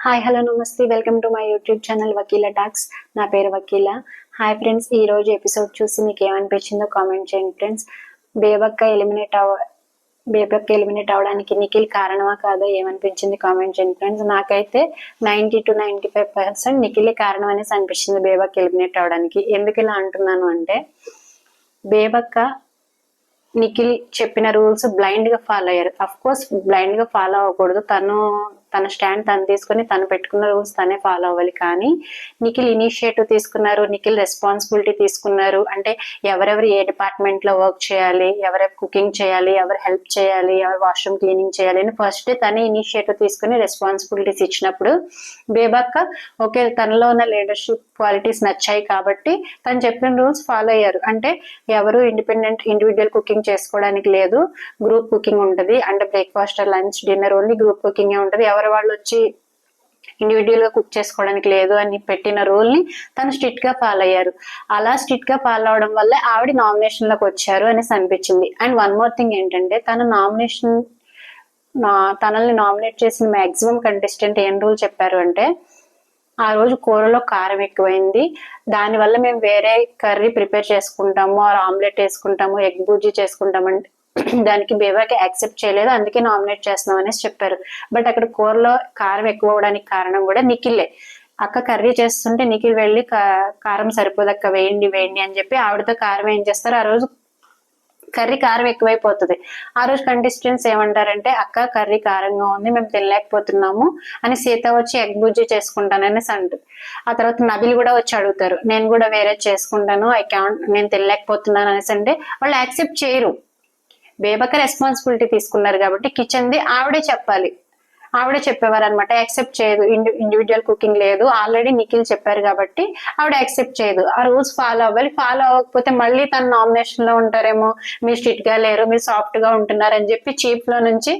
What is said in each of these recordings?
Hi hello namaste welcome to my YouTube channel Vakeela talks. నా పేరు వకీల. Hi friends, ఈ రోజు ఎపిసోడ్ చూసి మీకు ఏమనిపించిందో కామెంట్ చేయండి ఫ్రెండ్స్. బేబక్క ఎలిమినేట్ అవడానికి నిఖిల్ కారణమా కాదో ఏమనిపించింది కామెంట్ చేయండి ఫ్రెండ్స్. నాకైతే 90 to 95% నిఖిలే కారణం అనేసి అనిపించింది బేబక్క ఎలిమినేట్ అవడానికి. ఎందుకు ఇలా అంటున్నాను అంటే, బేబక్క నిఖిల్ చెప్పిన రూల్స్ బ్లైండ్ గా ఫాలో అయ్యారు. అఫ్ కోర్స్ బ్లైండ్ గా ఫాలో అవ్వకూడదు. తన స్టాండ్ తను తీసుకుని తను పెట్టుకున్న రూల్స్ తనే ఫాలో అవ్వాలి. కానీ నిఖిల్ ఇనిషియేటివ్ తీసుకున్నారు, నిఖిల్ రెస్పాన్సిబిలిటీ తీసుకున్నారు. అంటే ఎవరెవరు ఏ డిపార్ట్మెంట్ లో వర్క్ చేయాలి, ఎవరెవరు కుకింగ్ చేయాలి, ఎవరు హెల్ప్ చేయాలి, ఎవరు వాష్రూమ్ క్లీనింగ్ చేయాలి అని ఫస్ట్ తనే ఇనిషియేటివ్ తీసుకుని రెస్పాన్సిబిలిటీస్ ఇచ్చినప్పుడు బేబక్క ఓకే, తనలో ఉన్న లీడర్షిప్ క్వాలిటీస్ నచ్చాయి కాబట్టి తను చెప్పిన రూల్స్ ఫాలో అయ్యారు. అంటే ఎవరు ఇండివిజువల్ కుకింగ్ చేసుకోవడానికి లేదు, గ్రూప్ కుకింగ్ ఉంటది. అంటే breakfast, lunch, dinner only group cooking ఉంటది. ఎవరు వాళ్ళు వచ్చి ఇండివిజువల్ గా కుక్ చేసుకోవడానికి లేదు అని పెట్టిన రూల్ ని తను స్ట్రిక్ట్ గా ఫాలో అయ్యారు. అలా స్ట్రిక్ట్ గా ఫాలో అవడం వల్ల ఆవిడ నామినేషన్ లోకి వచ్చారు అనేసి అనిపించింది. అండ్ వన్ మోర్ థింగ్ ఏంటంటే, తనల్ని నామినేట్ చేసిన మాక్సిమం కంటెస్టెంట్ ఏం రూల్ చెప్పారు అంటే, ఆ రోజు కూరలో కారం ఎక్కువైంది, దానివల్ల మేము వేరే కర్రీ ప్రిపేర్ చేసుకుంటాము, ఆమ్లెట్ వేసుకుంటాము, ఎగ్ బుర్జీ చేసుకుంటాము అంటే దానికి బేబాకి యాక్సెప్ట్ చేయలేదు, అందుకే నామినేట్ చేస్తున్నాం అనేసి చెప్పారు. బట్ అక్కడ కూరలో కారం ఎక్కువ అవడానికి కారణం కూడా నిఖిల్లే. అక్క కర్రీ చేస్తుంటే నిఖిల్ వెళ్ళి కారం సరిపోదక్క, వేయండి వేయండి అని చెప్పి ఆవిడతో కారం ఏం చేస్తారు, ఆ రోజు కర్రీ కారం ఎక్కువైపోతుంది. ఆ రోజు కంటెస్టెంట్స్ ఏమంటారంటే, అక్క కర్రీ కారంగా ఉంది, మేము తినలేకపోతున్నాము అని సీత వచ్చి ఎగ్ బుజ్జి చేసుకుంటాననేసి అంటారు. ఆ తర్వాత నబిల్ కూడా వచ్చి అడుగుతారు, నేను కూడా వేరే చేసుకుంటాను, నేను తినలేకపోతున్నాను అనేసి అంటే వాళ్ళు యాక్సెప్ట్ చేయరు. బేబక్క రెస్పాన్సిబిలిటీ తీసుకున్నారు కాబట్టి కిచెన్ ది ఆవిడే చెప్పాలి, ఆవిడే చెప్పేవారు అనమాట. యాక్సెప్ట్ చేయదు, ఇండివిజువల్ కుకింగ్ లేదు, ఆల్రెడీ నిఖిల్ చెప్పారు కాబట్టి ఆవిడ యాక్సెప్ట్ చేయదు. ఆ రూల్స్ ఫాలో అవ్వాలి. ఫాలో అవ్వకపోతే మళ్ళీ తన నామినేషన్ లో ఉంటారేమో, మీరు స్ట్రిక్ట్ గా లేరు, మీరు సాఫ్ట్ గా ఉంటున్నారు అని చెప్పి చీఫ్ లో నుంచి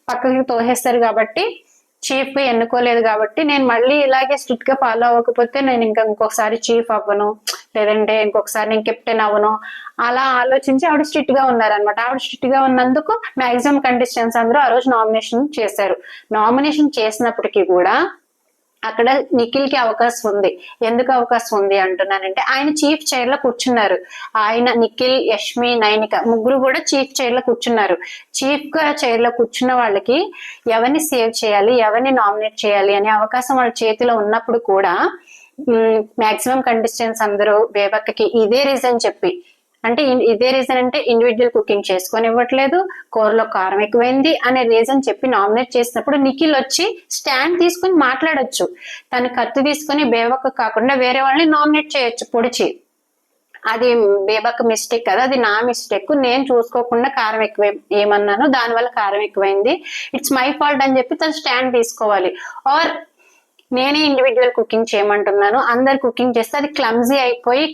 పక్కకి తోసేస్తారు. కాబట్టి చీఫ్ గా ఎన్నుకోలేదు కాబట్టి నేను మళ్ళీ ఇలాగే స్ట్రిక్ట్ గా ఫాలో అవ్వకపోతే నేను ఇంకొకసారి చీఫ్ అవ్వను, లేదంటే ఇంకొకసారి నేను కెప్టెన్ అవ్వను, అలా ఆలోచించి ఆవిడ స్ట్రిక్ట్ గా ఉన్నారనమాట. ఆవిడ స్ట్రిక్ట్ గా ఉన్నందుకు మాక్సిమం కంటెస్టెంట్స్ అందరూ ఆ రోజు నామినేషన్ చేశారు. నామినేషన్ చేసినప్పటికీ కూడా అక్కడ నిఖిల్ కి అవకాశం ఉంది. ఎందుకు అవకాశం ఉంది అంటున్నానంటే, ఆయన చీఫ్ చైర్ లో కూర్చున్నారు. ఆయన, నిఖిల్, యష్మి, నైనిక ముగ్గురు కూడా చీఫ్ చైర్ లో కూర్చున్నారు. చీఫ్ గా చైర్ లో కూర్చున్న వాళ్ళకి ఎవరిని సేవ్ చేయాలి, ఎవరిని నామినేట్ చేయాలి అనే అవకాశం వాళ్ళ చేతిలో ఉన్నప్పుడు కూడా మాక్సిమం కంటెస్టెంట్స్ అందరూ బేబక్కకి ఇదే రీజన్ చెప్పి, అంటే ఇదే రీజన్ అంటే ఇండివిజువల్ కుకింగ్ చేసుకొని ఇవ్వట్లేదు, కూరలో కారం ఎక్కువైంది అనే రీజన్ చెప్పి నామినేట్ చేసినప్పుడు నిఖిల్ వచ్చి స్టాండ్ తీసుకుని మాట్లాడొచ్చు. తను కత్తి తీసుకుని బేబక్క కాకుండా వేరే వాళ్ళని నామినేట్ చేయొచ్చు పొడిచి. అది బేబక్క మిస్టేక్ కదా, అది నా మిస్టేక్, నేను చూసుకోకుండా కారం ఎక్కువ ఏమన్నాను, దానివల్ల కారం ఎక్కువైంది, ఇట్స్ మై ఫాల్ట్ అని చెప్పి తను స్టాండ్ తీసుకోవాలి. ఆర్ నేనే ఇండివిజువల్ కుకింగ్ చేయమంటున్నాను, అందరు కుకింగ్ చేస్తే అది క్లమ్జీ అయిపోయి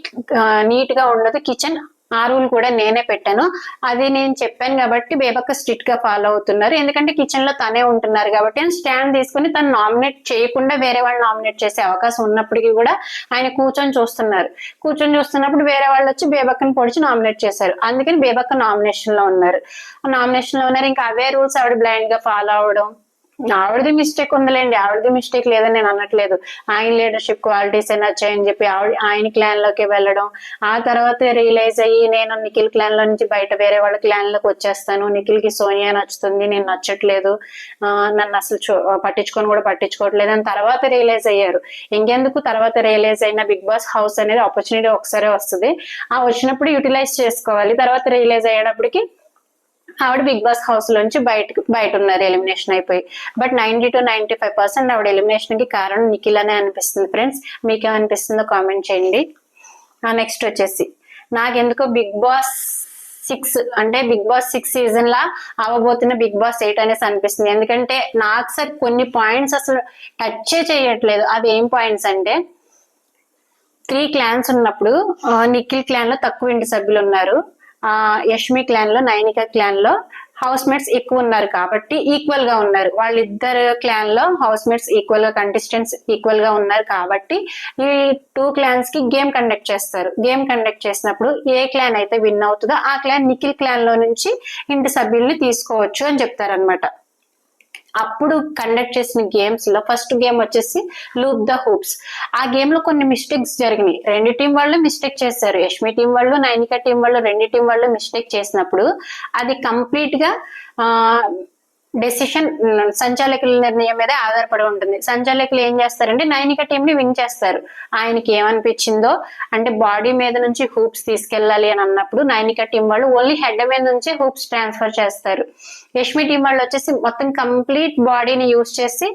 నీట్ గా ఉండదు కిచెన్, ఆ రూల్ కూడా నేనే పెట్టాను, అది నేను చెప్పాను కాబట్టి బేబక్క స్ట్రిక్ట్ గా ఫాలో అవుతున్నారు. ఎందుకంటే కిచెన్ లో తనే ఉంటున్నారు కాబట్టి అని స్టాండ్ తీసుకుని తను నామినేట్ చేయకుండా వేరే వాళ్ళు నామినేట్ చేసే అవకాశం ఉన్నప్పటికీ కూడా ఆయన కూర్చొని చూస్తున్నప్పుడు వేరే వాళ్ళు వచ్చి బేబక్కని పొడిచి నామినేట్ చేశారు. అందుకని బేబక్క నామినేషన్ లో ఉన్నారు. ఇంకా అవే రూల్స్ ఆవిడ బ్లైండ్ గా ఫాలో అవడం, ఆవిడది మిస్టేక్ ఉందిలేండి, ఆవిడది మిస్టేక్ లేదని నేను అనట్లేదు. ఆయన లీడర్షిప్ క్వాలిటీస్ నచ్చాయని చెప్పి ఆయన క్లాన్ లోకి వెళ్ళడం, ఆ తర్వాత రియలైజ్ అయ్యి నేను నిఖిల్ క్లాన్ లో నుంచి బయట వేరే వాళ్ళ క్లాన్ లోకి వచ్చేస్తాను, నిఖిల్ కి సోనియా నచ్చుతుంది, నేను నచ్చట్లేదు, నన్ను అసలు పట్టించుకోవట్లేదు అని తర్వాత రియలైజ్ అయ్యారు. ఇంకెందుకు, తర్వాత రియలైజ్ అయిన బిగ్ బాస్ హౌస్ అనేది ఆపర్చునిటీ ఒకసారి వస్తుంది, ఆ వచ్చినప్పుడు యూటిలైజ్ చేసుకోవాలి. తర్వాత రియలైజ్ అయ్యేటప్పటికి ఆవిడ బిగ్ బాస్ హౌస్ లోంచి బయట ఉన్నారు, ఎలిమినేషన్ అయిపోయి. బట్ 90 to 95% ఆవిడ ఎలిమినేషన్ కి కారణం నిఖిల్ అనే అనిపిస్తుంది ఫ్రెండ్స్. మీకేమనిపిస్తుందో కామెంట్ చేయండి. నెక్స్ట్ వచ్చేసి, నాకెందుకో బిగ్ బాస్ 6 సీజన్ లా అవ్వబోతున్న బిగ్ బాస్ 8 అనేసి అనిపిస్తుంది. ఎందుకంటే నాకు సార్ కొన్ని పాయింట్స్ అసలు టచ్ చేయట్లేదు. అవి ఏం పాయింట్స్ అంటే, 3 క్లాన్స్ ఉన్నప్పుడు నిఖిల్ క్లాన్ లో తక్కువ ఇంటి సభ్యులు ఉన్నారు, యష్మి క్లాన్ లో, నైనిక క్లాన్ లో హౌస్ మేట్స్ ఎక్కువ ఉన్నారు కాబట్టి ఈక్వల్ గా ఉన్నారు. వాళ్ళిద్దరు క్లాన్ లో హౌస్ మేట్స్ ఈక్వల్ గా, కంటెస్టెంట్స్ ఈక్వల్ గా ఉన్నారు కాబట్టి ఈ 2 క్లాన్స్ కి గేమ్ కండక్ట్ చేస్తారు. గేమ్ కండక్ట్ చేసినప్పుడు ఏ క్లాన్ అయితే విన్ అవుతుందో ఆ క్లాన్ నిఖిల్ క్లాన్ లో నుంచి ఇంటి సభ్యుల్ని తీసుకోవచ్చు అని చెప్తారనమాట. అప్పుడు కండక్ట్ చేసిన గేమ్స్ లో ఫస్ట్ గేమ్ వచ్చేసి లూప్ ద హూప్స్. ఆ గేమ్ లో కొన్ని మిస్టేక్స్ జరిగినాయి. రెండు టీం వాళ్ళు మిస్టేక్ చేశారు, యష్మి టీం వాళ్ళు నైనిక టీం వాళ్ళు, రెండు టీం వాళ్ళు మిస్టేక్ చేసినప్పుడు అది కంప్లీట్ గా డెసిషన్ సంచాలకుల నిర్ణయం మీద ఆధారపడి ఉంటుంది. సంచాలకులు ఏం చేస్తారంటే నైనిక టీం ని విన్ చేస్తారు. ఆయనకి ఏమనిపించిందో అంటే బాడీ మీద నుంచి హూప్స్ తీసుకెళ్లాలి అని అన్నప్పుడు నైనిక టీం వాళ్ళు ఓన్లీ హెడ్ మీద నుంచి హూప్స్ ట్రాన్స్ఫర్ చేస్తారు. యష్మి టీం వాళ్ళు వచ్చేసి మొత్తం కంప్లీట్ బాడీని యూజ్ చేసి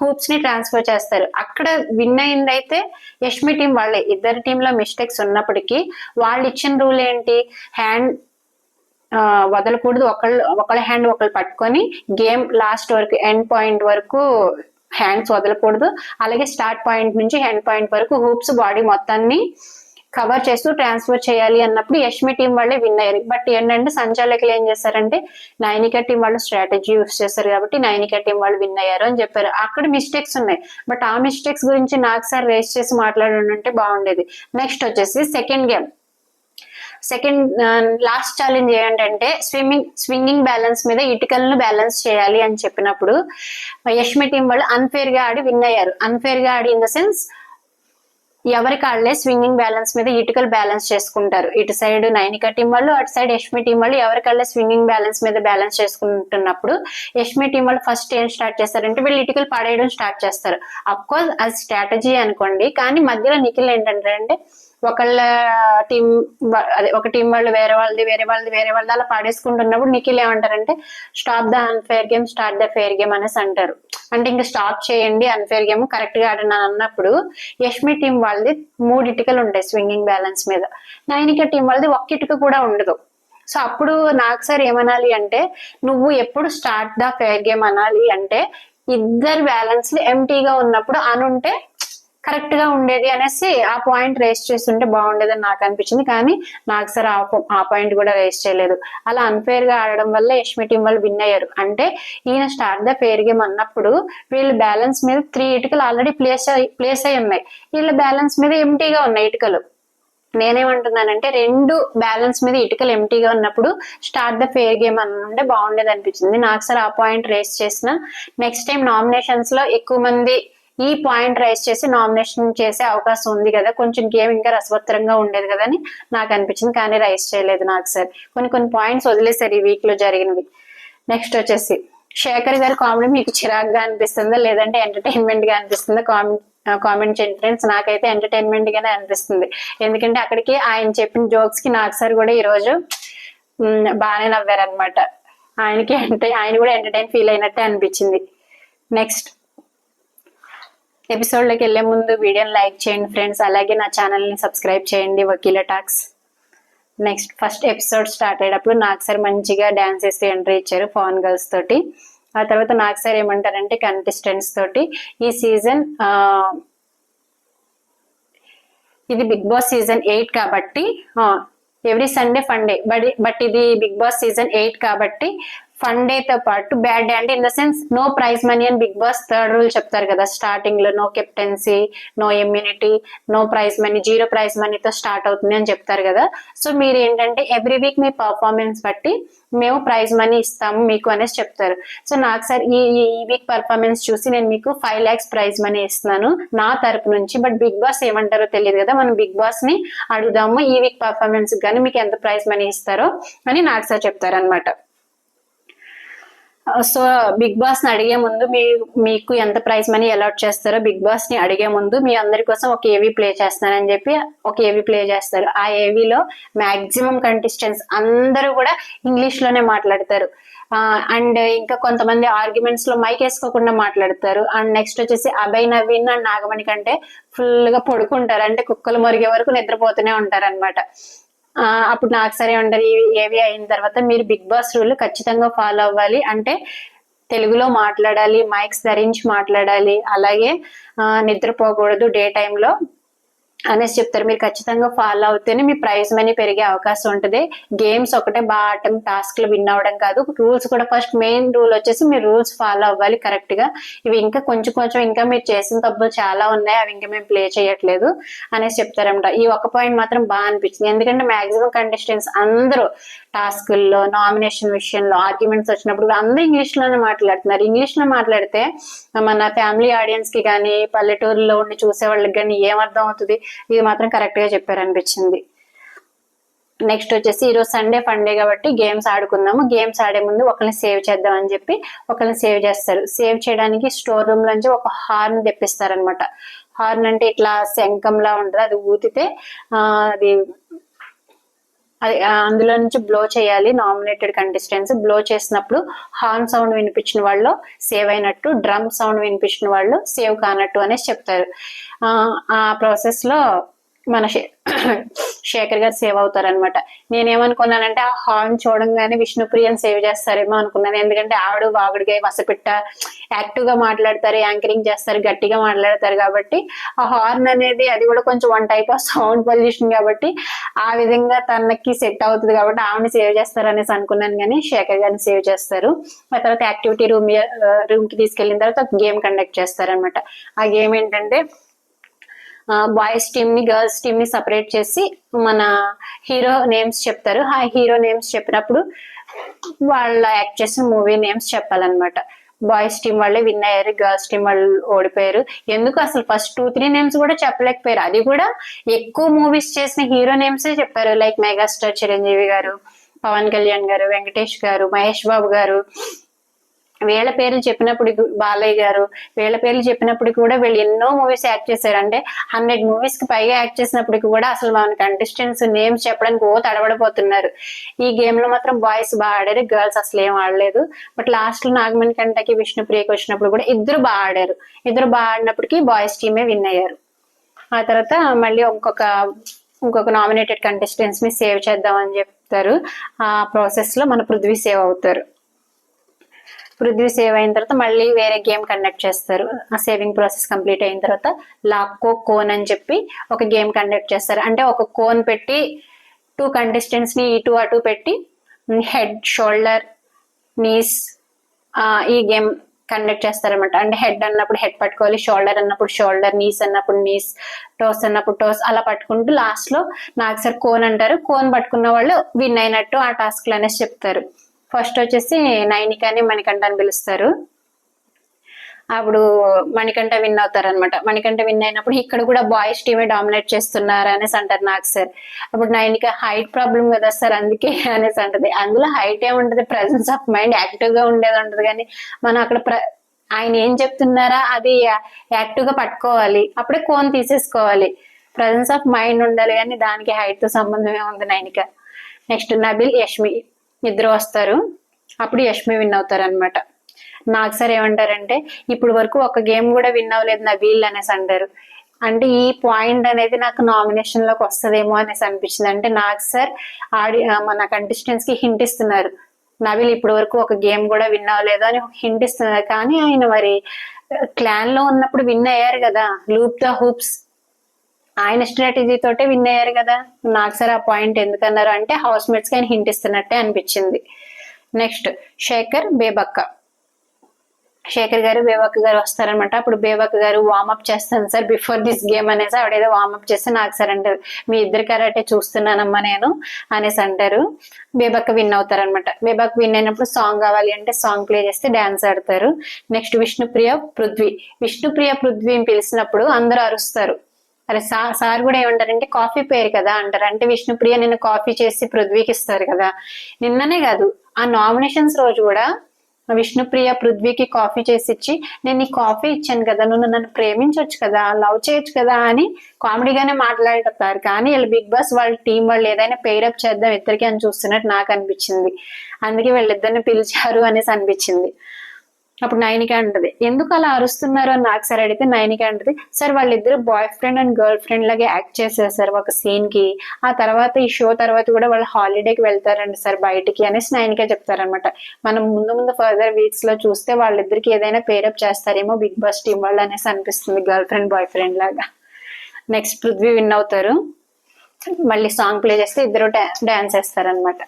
హూప్స్ ని ట్రాన్స్ఫర్ చేస్తారు. అక్కడ విన్ అయింది అయితే యష్మి టీం వాళ్ళే. ఇద్దరు టీంలో మిస్టేక్స్ ఉన్నప్పటికీ వాళ్ళు ఇచ్చిన రూల్ ఏంటి, హ్యాండ్ వదలకూడదు, ఒకళ్ళ హ్యాండ్ ఒకళ్ళు పట్టుకొని గేమ్ లాస్ట్ వరకు ఎండ్ పాయింట్ వరకు హ్యాండ్స్ వదలకూడదు. అలాగే స్టార్ట్ పాయింట్ నుంచి ఎండ్ పాయింట్ వరకు హూప్స్ బాడీ మొత్తాన్ని కవర్ చేస్తూ ట్రాన్స్ఫర్ చేయాలి అన్నప్పుడు యష్మి టీం వాళ్ళే విన్ అయ్యారు. బట్ ఏంటంటే సంచాలకులు ఏం చేశారంటే నైనిక టీం వాళ్ళు స్ట్రాటజీ యూస్ చేస్తారు కాబట్టి నైనిక టీం వాళ్ళు విన్ అయ్యారు అని చెప్పారు. అక్కడ మిస్టేక్స్ ఉన్నాయి, బట్ ఆ మిస్టేక్స్ గురించి నాకు సార్ రేస్ చేసి మాట్లాడుంటే బాగుండేది. నెక్స్ట్ వచ్చేసి second game, second last challenge ఏంటంటే స్వింగింగ్ బ్యాలెన్స్ మీద ఇటుకలను బ్యాలెన్స్ చేయాలి అని చెప్పినప్పుడు యష్మి టీం వాళ్ళు అన్ఫేర్ గా ఆడి విన్ అయ్యారు. అన్ఫేర్ గా ఆడి ఇన్ ద సెన్స్ ఎవరికి వాళ్ళే స్వింగింగ్ బ్యాలెన్స్ మీద ఇటుకలు బ్యాలెన్స్ చేసుకుంటారు. ఇటు సైడ్ నైనిక టీం వాళ్ళు, అటు సైడ్ యష్మి టీం వాళ్ళు ఎవరికళ్ళే స్వింగింగ్ బ్యాలెన్స్ మీద బ్యాలెన్స్ చేసుకుంటున్నప్పుడు యష్మి టీం వాళ్ళు ఫస్ట్ ఏం స్టార్ట్ చేస్తారంటే వీళ్ళు ఇటుకలు పడేయడం స్టార్ట్ చేస్తారు. అఫ్ కోర్స్ అది స్ట్రాటజీ అనుకోండి, కానీ మధ్యలో నిఖిల్ ఏంటంటే ఒకళ్ళ టీం అదే ఒక టీం వాళ్ళు వేరే వాళ్ళది అలా పాడేసుకుంటున్నప్పుడు నిఖిల్ ఏమంటారంటే stop the unfair game start the fair game అనేసి అంటారు. అంటే ఇంకా స్టాప్ చేయండి, అన్ఫేర్ గేమ్ కరెక్ట్ గా ఆడినా అన్నప్పుడు యష్మి టీం వాళ్ళది 3 ఇటుకలు ఉంటాయి స్వింగింగ్ బ్యాలెన్స్ మీద, నైనిక టీం వాళ్ళది 1 ఇటుక కూడా ఉండదు. సో అప్పుడు నాకు సార్ ఏమనాలి అంటే నువ్వు ఎప్పుడు స్టార్ట్ ద ఫేర్ గేమ్ అనాలి అంటే ఇద్దరు బ్యాలెన్స్ ఎంటీగా ఉన్నప్పుడు అనుంటే కరెక్ట్ గా ఉండేది అనేసి ఆ పాయింట్ రేస్ చేస్తుంటే బాగుండేది అని నాకు అనిపించింది. కానీ నాకు సార్ ఆ పాయింట్ కూడా రేస్ చేయలేదు. అలా అన్ఫేర్ గా ఆడడం వల్ల యష్మి టీం వాళ్ళు విన్ అయ్యారు. అంటే ఈయన స్టార్ట్ ద ఫేర్ గేమ్ అన్నప్పుడు వీళ్ళ బ్యాలెన్స్ మీద 3 ఇటుకలు ఆల్రెడీ ప్లేస్ అయి ఉన్నాయి, వీళ్ళ బ్యాలెన్స్ మీద ఎంటీగా ఉన్నాయి ఇటుకలు. నేనేమంటున్నానంటే 2 బ్యాలెన్స్ మీద ఇటుకలు ఎంటీగా ఉన్నప్పుడు స్టార్ట్ ద ఫేర్ గేమ్ అనుంటే బాగుండేది అనిపించింది నాకు సార్. ఆ పాయింట్ రేస్ చేసిన నెక్స్ట్ టైం నామినేషన్స్ లో ఎక్కువ మంది ఈ పాయింట్ రైజ్ చేసి నామినేషన్ చేసే అవకాశం ఉంది కదా, కొంచెం గేమ్ ఇంకా రసవత్తరంగా ఉండేది కదా అని నాకు అనిపించింది. కానీ రైజ్ చేయలేదు నాకు సార్. కొన్ని పాయింట్స్ వదిలేసారు ఈ వీక్ లో జరిగినవి. నెక్స్ట్ వచ్చేసి శేఖర్ గారి కామెడీ మీకు చిరాగ్గా అనిపిస్తుందా లేదంటే ఎంటర్టైన్మెంట్ గా అనిపిస్తుందా? కామెంట్ చేయండి ఫ్రెండ్స్. నాకైతే ఎంటర్టైన్మెంట్ గానే అనిపిస్తుంది, ఎందుకంటే అక్కడికి ఆయన చెప్పిన జోక్స్ కి నాకు సార్ కూడా ఈ రోజు బాగానే నవ్వారనమాట. ఆయన కూడా ఎంటర్టైన్ ఫీల్ అయినట్టే అనిపించింది. నెక్స్ట్ ఎపిసోడ్ లోకి వెళ్లే ముందు వీడియోని లైక్ చేయండి ఫ్రెండ్స్, అలాగే నా ఛానల్ ని సబ్స్క్రైబ్ చేయండి, Vakeela talks. Next first episode start అయ్యేటప్పుడు నాకు సార్ మంచిగా డాన్స్ చేసి ఎంట్రీ ఇచ్చారు ఫాన్ గర్ల్స్ తోటి. ఆ తర్వాత నాకు సార్ ఏమంటారంటే కంటెస్టెంట్స్ తోటి ఈ సీజన్ ఇది బిగ్ బాస్ సీజన్ 8 కాబట్టి every Sunday fun day, but ఇది బిగ్ బాస్ సీజన్ 8 కాబట్టి ఫన్ డే తో పాటు బ్యాడ్ డే అంటే in the sense no prize money అని బిగ్ బాస్ 3rd రూల్ చెప్తారు కదా స్టార్టింగ్ లో. No captaincy, no immunity, no prize money, 0 prize మనీతో స్టార్ట్ అవుతుంది అని చెప్తారు కదా. సో మీరు ఏంటంటే ఎవ్రీ వీక్ మీ పర్ఫార్మెన్స్ బట్టి మేము ప్రైజ్ మనీ ఇస్తాము మీకు అనేసి చెప్తారు. సో నాకు సార్ ఈ వీక్ పర్ఫార్మెన్స్ చూసి నేను మీకు 5 lakhs ప్రైజ్ మనీ ఇస్తున్నాను నా తరపు నుంచి. బట్ బిగ్ బాస్ ఏమంటారో తెలియదు కదా, మనం బిగ్ బాస్ ని అడుగుదాము ఈ వీక్ పర్ఫార్మెన్స్ కానీ మీకు ఎంత ప్రైజ్ మనీ ఇస్తారో అని నాకు సార్ చెప్తారు అనమాట. సో బిగ్ బాస్ ని అడిగే ముందు మీకు ఎంత ప్రైజ్ మనీ అలాట్ చేస్తారో బిగ్ బాస్ ని అడిగే ముందు మీ అందరి కోసం ఒక ఏవీ ప్లే చేస్తానని చెప్పి ఒక ఏవీ ప్లే చేస్తారు. ఆ ఏవీలో మాక్సిమం కంటెస్టెంట్స్ అందరూ కూడా ఇంగ్లీష్ లోనే మాట్లాడతారు. అండ్ ఇంకా కొంతమంది ఆర్గ్యుమెంట్స్ లో మైక్ వేసుకోకుండా మాట్లాడతారు. అండ్ నెక్స్ట్ వచ్చేసి అభయ్, నవీన్ అండ్ నాగమణి కంటే ఫుల్ గా పడుకుంటారు, అంటే కుక్కలు మొరిగే వరకు నిద్రపోతూనే ఉంటారు అనమాట. అప్పుడు నాకు సరే ఉంటారు ఏవి అయిన తర్వాత మీరు బిగ్ బాస్ రూల్ ఖచ్చితంగా ఫాలో అవ్వాలి, అంటే తెలుగులో మాట్లాడాలి, మైక్స్ ధరించి మాట్లాడాలి, అలాగే నిద్రపోకూడదు డే టైంలో అనేసి చెప్తారు. మీరు ఖచ్చితంగా ఫాలో అవుతేనే మీ ప్రైజ్ మనీ పెరిగే అవకాశం ఉంటుంది. గేమ్స్ ఒకటే బాగా ఆడటం, టాస్క్ లో విన్ అవ్వడం కాదు, రూల్స్ కూడా ఫస్ట్ మెయిన్ రూల్ వచ్చేసి మీరు రూల్స్ ఫాలో అవ్వాలి కరెక్ట్ గా. ఇవి ఇంకా కొంచెం ఇంకా మీరు చేసిన తప్పులు చాలా ఉన్నాయి, అవి ఇంకా మేము ప్లే చేయట్లేదు అనేసి చెప్తారన్నమాట. ఈ ఒక్క పాయింట్ మాత్రం బాగా అనిపించింది, ఎందుకంటే మాక్సిమం కంటెస్టెంట్స్ అందరూ టాస్కుల్లో, నామినేషన్ విషయంలో, ఆర్గ్యుమెంట్స్ వచ్చినప్పుడు అందరూ ఇంగ్లీష్ లోనే మాట్లాడుతున్నారు. ఇంగ్లీష్ లో మాట్లాడితే మన ఫ్యామిలీ ఆడియన్స్ కి కానీ, పల్లెటూరులో ఉండి చూసే వాళ్ళకి కానీ ఏమర్థం అవుతుంది? ఇది మాత్రం కరెక్ట్ గా చెప్పారనిపించింది. నెక్స్ట్ వచ్చేసి ఈరోజు సండే ఫండే కాబట్టి గేమ్స్ ఆడుకుందాము. గేమ్స్ ఆడే ముందు ఒకరిని సేవ్ చేద్దాం అని చెప్పి ఒకరిని సేవ్ చేస్తారు. సేవ్ చేయడానికి స్టోర్ రూమ్ నుంచి ఒక హార్న్ తెప్పిస్తారనమాట. హార్న్ అంటే ఇట్లా శంఖంలా ఉంటుంది, అది ఊతితే అది అందులో నుంచి బ్లో చేయాలి. నామినేటెడ్ కంటెస్టెంట్స్ బ్లో చేసినప్పుడు హార్న్ సౌండ్ వినిపించిన వాళ్ళు సేవ్ అయినట్టు, డ్రమ్ సౌండ్ వినిపించిన వాళ్ళు సేవ్ కానట్టు అనేసి చెప్తారు. ఆ ప్రాసెస్ లో మన శేఖర్ గారు సేవ్ అవుతారనమాట. నేనేమనుకున్నానంటే ఆ హార్న్ చూడంగానే విష్ణుప్రియని సేవ్ చేస్తారేమో అనుకున్నాను. ఎందుకంటే ఆవిడ వాగుడిగా వసపిట్ట యాక్టివ్ గా మాట్లాడతారు, యాంకరింగ్ చేస్తారు, గట్టిగా మాట్లాడతారు కాబట్టి ఆ హార్న్ అనేది అది కూడా కొంచెం one type of sound pollution కాబట్టి ఆ విధంగా తనకి సెట్ అవుతుంది కాబట్టి ఆవిడని సేవ్ చేస్తారు అనేసి అనుకున్నాను. కానీ శేఖర్ గారిని సేవ్ చేస్తారు. ఆ తర్వాత యాక్టివిటీ రూమ్ కి తీసుకెళ్లిన తర్వాత గేమ్ కండక్ట్ చేస్తారనమాట. ఆ గేమ్ ఏంటంటే బాయ్స్ టీమ్ ని, గర్ల్స్ టీమ్ ని సపరేట్ చేసి మన హీరో నేమ్స్ చెప్తారు. ఆ హీరో నేమ్స్ చెప్పినప్పుడు వాళ్ళ యాక్ట్ చేసిన మూవీ నేమ్స్ చెప్పాలన్నమాట. బాయ్స్ టీం వాళ్ళే విన్ అయ్యారు, గర్ల్స్ టీం వాళ్ళు ఓడిపోయారు. ఎందుకు అసలు ఫస్ట్ 2-3 నేమ్స్ కూడా చెప్పలేకపోయారు. అది కూడా ఎక్కువ మూవీస్ చేసిన హీరో నేమ్సే చెప్పారు. లైక్ మెగాస్టార్ చిరంజీవి గారు, పవన్ కళ్యాణ్ గారు, వెంకటేష్ గారు, మహేష్ బాబు గారు, వీళ్ళ పేర్లు చెప్పినప్పుడు, బాలయ్య గారు, వీళ్ళ పేర్లు చెప్పినప్పుడు కూడా వీళ్ళు ఎన్నో మూవీస్ యాక్ట్ చేశారు. అంటే 100 మూవీస్ కి పైగా యాక్ట్ చేసినప్పటికి కూడా అసలు మన కంటెస్టెంట్స్ నేమ్స్ చెప్పడానికి తడబడిపోతున్నారు. ఈ గేమ్ లో మాత్రం బాయ్స్ బాగా ఆడారు, గర్ల్స్ అసలు ఏం ఆడలేదు. బట్ లాస్ట్ లో నాగమణి కంటకి విష్ణుప్రియకి వచ్చినప్పుడు కూడా ఇద్దరు బాగా ఆడారు. ఇద్దరు బాగా ఆడినప్పటికీ బాయ్స్ టీమే విన్ అయ్యారు. ఆ తర్వాత మళ్ళీ ఇంకొక నామినేటెడ్ కంటెస్టెంట్స్ ని సేవ్ చేద్దాం అని చెప్తారు. ఆ ప్రాసెస్ లో మన పృథ్వీ సేవ్ అవుతారు. పృథ్వీ సేవ్ అయిన తర్వాత మళ్ళీ వేరే గేమ్ కండక్ట్ చేస్తారు. ఆ సేవింగ్ ప్రాసెస్ కంప్లీట్ అయిన తర్వాత లాక్కో కోన్ అని చెప్పి ఒక గేమ్ కండక్ట్ చేస్తారు. అంటే ఒక కోన్ పెట్టి 2 కంటెస్టెంట్స్ ని ఇటు అటు పెట్టి హెడ్, షోల్డర్, నీస్ ఈ గేమ్ కండక్ట్ చేస్తారనమాట. అంటే హెడ్ అన్నప్పుడు హెడ్ పట్టుకోవాలి, షోల్డర్ అన్నప్పుడు షోల్డర్, నీస్ అన్నప్పుడు నీస్, టోస్ అన్నప్పుడు టోస్, అలా పట్టుకుంటూ లాస్ట్ లో నాకు సార్ కోన్ అంటారు. కోన్ పట్టుకున్న వాళ్ళు విన్ అయినట్టు ఆ టాస్క్ లో అనేసి చెప్తారు. ఫస్ట్ వచ్చేసి నైనికాని మణికంఠ అని పిలుస్తారు. అప్పుడు మణికంఠ విన్ అవుతారు అనమాట. మణికంఠ విన్ అయినప్పుడు ఇక్కడ కూడా బాయ్స్ టీమే డామినేట్ చేస్తున్నారు అనేసి అంటారు నాకు సార్. అప్పుడు నైనిక హైట్ ప్రాబ్లం కదా సార్ అందుకే అనేసి అంటది. అందులో హైట్ ఏముంటది, ప్రెసెన్స్ ఆఫ్ మైండ్, యాక్టివ్ గా ఉండేది ఉంటది. కానీ మనం అక్కడ ఆయన ఏం చెప్తున్నారా అది యాక్టివ్ గా పట్టుకోవాలి, అప్పుడే కోన్ తీసేసుకోవాలి. ప్రెసెన్స్ ఆఫ్ మైండ్ ఉండాలి, కానీ దానికి హైట్ తో సంబంధమే ఉంది నైనిక. నెక్స్ట్ నబిల్, యష్మి ఇద్దరు వస్తారు. అప్పుడు యష్మి విన్ అవుతారు అనమాట. నాకు సార్ ఏమంటారంటే ఇప్పుడు వరకు ఒక గేమ్ కూడా విన్ అవ్వలేదు నబీల్ అనేసి అంటారు. అంటే ఈ పాయింట్ అనేది నాకు నామినేషన్ లోకి వస్తుందేమో అనేసి అనిపించింది. అంటే నాకు సార్ మన కంటెస్టెంట్స్ కి హింట్ ఇస్తున్నారు, నబీల్ ఇప్పటి వరకు ఒక గేమ్ కూడా విన్ అవ్వలేదు అని హింట్ ఇస్తున్నారు. కానీ ఆయన మరి క్లాన్ లో ఉన్నప్పుడు విన్ అయ్యారు కదా, లూప్ ద హూప్స్ ఆయన స్ట్రాటజీ తోటే విన్ అయ్యారు కదా. నాకు సార్ ఆ పాయింట్ ఎందుకన్నారు అంటే హౌస్ మేట్స్ కి ఆయన హింట్ ఇస్తున్నట్టే అనిపించింది. నెక్స్ట్ శేఖర్, బేబక్క. శేఖర్ గారు, బేబక్క గారు వస్తారనమాట. అప్పుడు బేబక్క గారు వార్మప్ చేస్తాను సార్ బిఫోర్ దిస్ గేమ్ అనేసి ఆవిడేదో వార్మప్ చేస్తే నాకు సార్ అంటారు మీ ఇద్దరు కరాటే చూస్తున్నానమ్మా నేను అనేసి అంటారు. బేబక్క విన్ అవుతారనమాట. బేబక్క విన్ అయినప్పుడు సాంగ్ కావాలి అంటే సాంగ్ ప్లే చేస్తే డాన్స్ ఆడతారు. నెక్స్ట్ విష్ణుప్రియ, పృథ్వీ. విష్ణుప్రియ, పృథ్వీని పిలిచినప్పుడు అందరూ అరుస్తారు. అరే సార్ కూడా ఏమంటారంటే కాఫీ పేరు కదా అంటారు. అంటే విష్ణుప్రియ నిన్న కాఫీ చేసి పృథ్వీకి ఇస్తారు కదా. నిన్ననే కాదు, ఆ నామినేషన్స్ రోజు కూడా విష్ణుప్రియ పృథ్వీకి కాఫీ చేసి ఇచ్చి నేను ఈ కాఫీ ఇచ్చాను కదా, నువ్వు నన్ను ప్రేమించవచ్చు కదా, లవ్ చేయొచ్చు కదా అని కామెడీగానే మాట్లాడతారు. కానీ వీళ్ళు బిగ్ బాస్ వాళ్ళ టీం వాళ్ళు ఏదైనా పేరప్ చేద్దాం ఇద్దరికి అని చూస్తున్నట్టు నాకు అనిపించింది. అందుకే వీళ్ళిద్దరిని పిలిచారు అనేసి అనిపించింది. అప్పుడు నైనిక అంటది ఎందుకు అలా అరుస్తున్నారు అని నాకు సార్ అడిగితే నైనిక అంటది సార్ వాళ్ళిద్దరు boy friend and girl friend లాగా యాక్ట్ చేశారు సార్ ఒక సీన్ కి. ఆ తర్వాత ఈ షో తర్వాత కూడా వాళ్ళు హాలిడేకి వెళ్తారండి సార్ బయటికి అనేసి నైనిక చెప్తారనమాట. మనం ముందు ఫర్దర్ వీక్స్ లో చూస్తే వాళ్ళిద్దరికి ఏదైనా పేరప్ చేస్తారేమో బిగ్ బాస్ టీం వాళ్ళు అనేసి అనిపిస్తుంది, గర్ల్ ఫ్రెండ్ బాయ్ ఫ్రెండ్ లాగా. నెక్స్ట్ పృథ్వీ విన్ అవుతారు. మళ్ళీ సాంగ్ ప్లే చేస్తే ఇద్దరు డాన్స్ వేస్తారనమాట.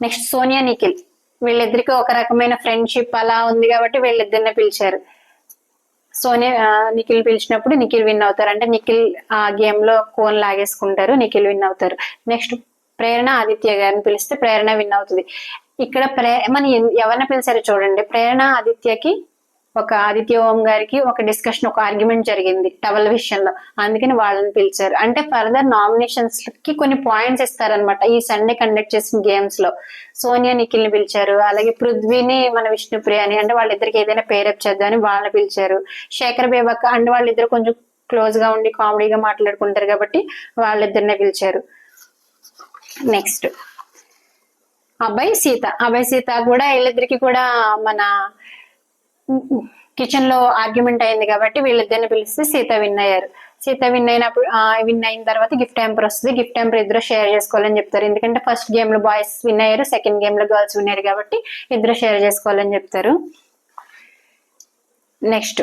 నెక్స్ట్ సోనియా, నిఖిల్. వీళ్ళిద్దరికి ఒక రకమైన ఫ్రెండ్షిప్ అలా ఉంది కాబట్టి వీళ్ళిద్దరిని పిలిచారు. సోనియా, నిఖిల్ పిలిచినప్పుడు నిఖిల్ విన్ అవుతారు. అంటే నిఖిల్ ఆ గేమ్ లో కోన్ లాగేసుకుంటారు, నిఖిల్ విన్ అవుతారు. నెక్స్ట్ ప్రేరణ ఆదిత్య గారిని పిలిస్తే ప్రేరణ విన్ అవుతుంది. ఇక్కడ మన ఎవరిని పిలిచారో చూడండి. ప్రేరణ ఆదిత్యకి ఒక ఆదిత్య ఓం గారికి ఒక డిస్కషన్, ఒక ఆర్గ్యుమెంట్ జరిగింది టవల్ విషయంలో, అందుకని వాళ్ళని పిలిచారు. అంటే ఫర్దర్ నామినేషన్స్ కి కొన్ని పాయింట్స్ ఇస్తారనమాట. ఈ సండే కండక్ట్ చేసిన గేమ్స్ లో సోనియా నిఖిల్ ని పిలిచారు, అలాగే పృథ్వీని మన విష్ణుప్రియ అని, అంటే వాళ్ళిద్దరికి ఏదైనా పేరప్ చేద్దామని వాళ్ళని పిలిచారు. శేఖర్ బేబక్క అంటే వాళ్ళిద్దరు కొంచెం క్లోజ్ గా ఉండి కామెడీగా మాట్లాడుకుంటారు కాబట్టి వాళ్ళిద్దరినే పిలిచారు. నెక్స్ట్ అభయ్ సీత కూడా వీళ్ళిద్దరికి కూడా మన కిచెన్ లో ఆర్గ్యుమెంట్ అయింది కాబట్టి వీళ్ళిద్దరిని పిలిస్తే సీత విన్ అయ్యారు. సీత విన్ అయిన తర్వాత గిఫ్ట్ హ్యాంపర్ వస్తుంది. గిఫ్ట్ హ్యాంపర్ ఇద్దరు షేర్ చేసుకోవాలని చెప్తారు. ఎందుకంటే ఫస్ట్ గేమ్ లో బాయ్స్ విన్ అయ్యారు, సెకండ్ గేమ్ లో గర్ల్స్ విన్ అయ్యారు కాబట్టి ఇద్దరు షేర్ చేసుకోవాలని చెప్తారు. నెక్స్ట్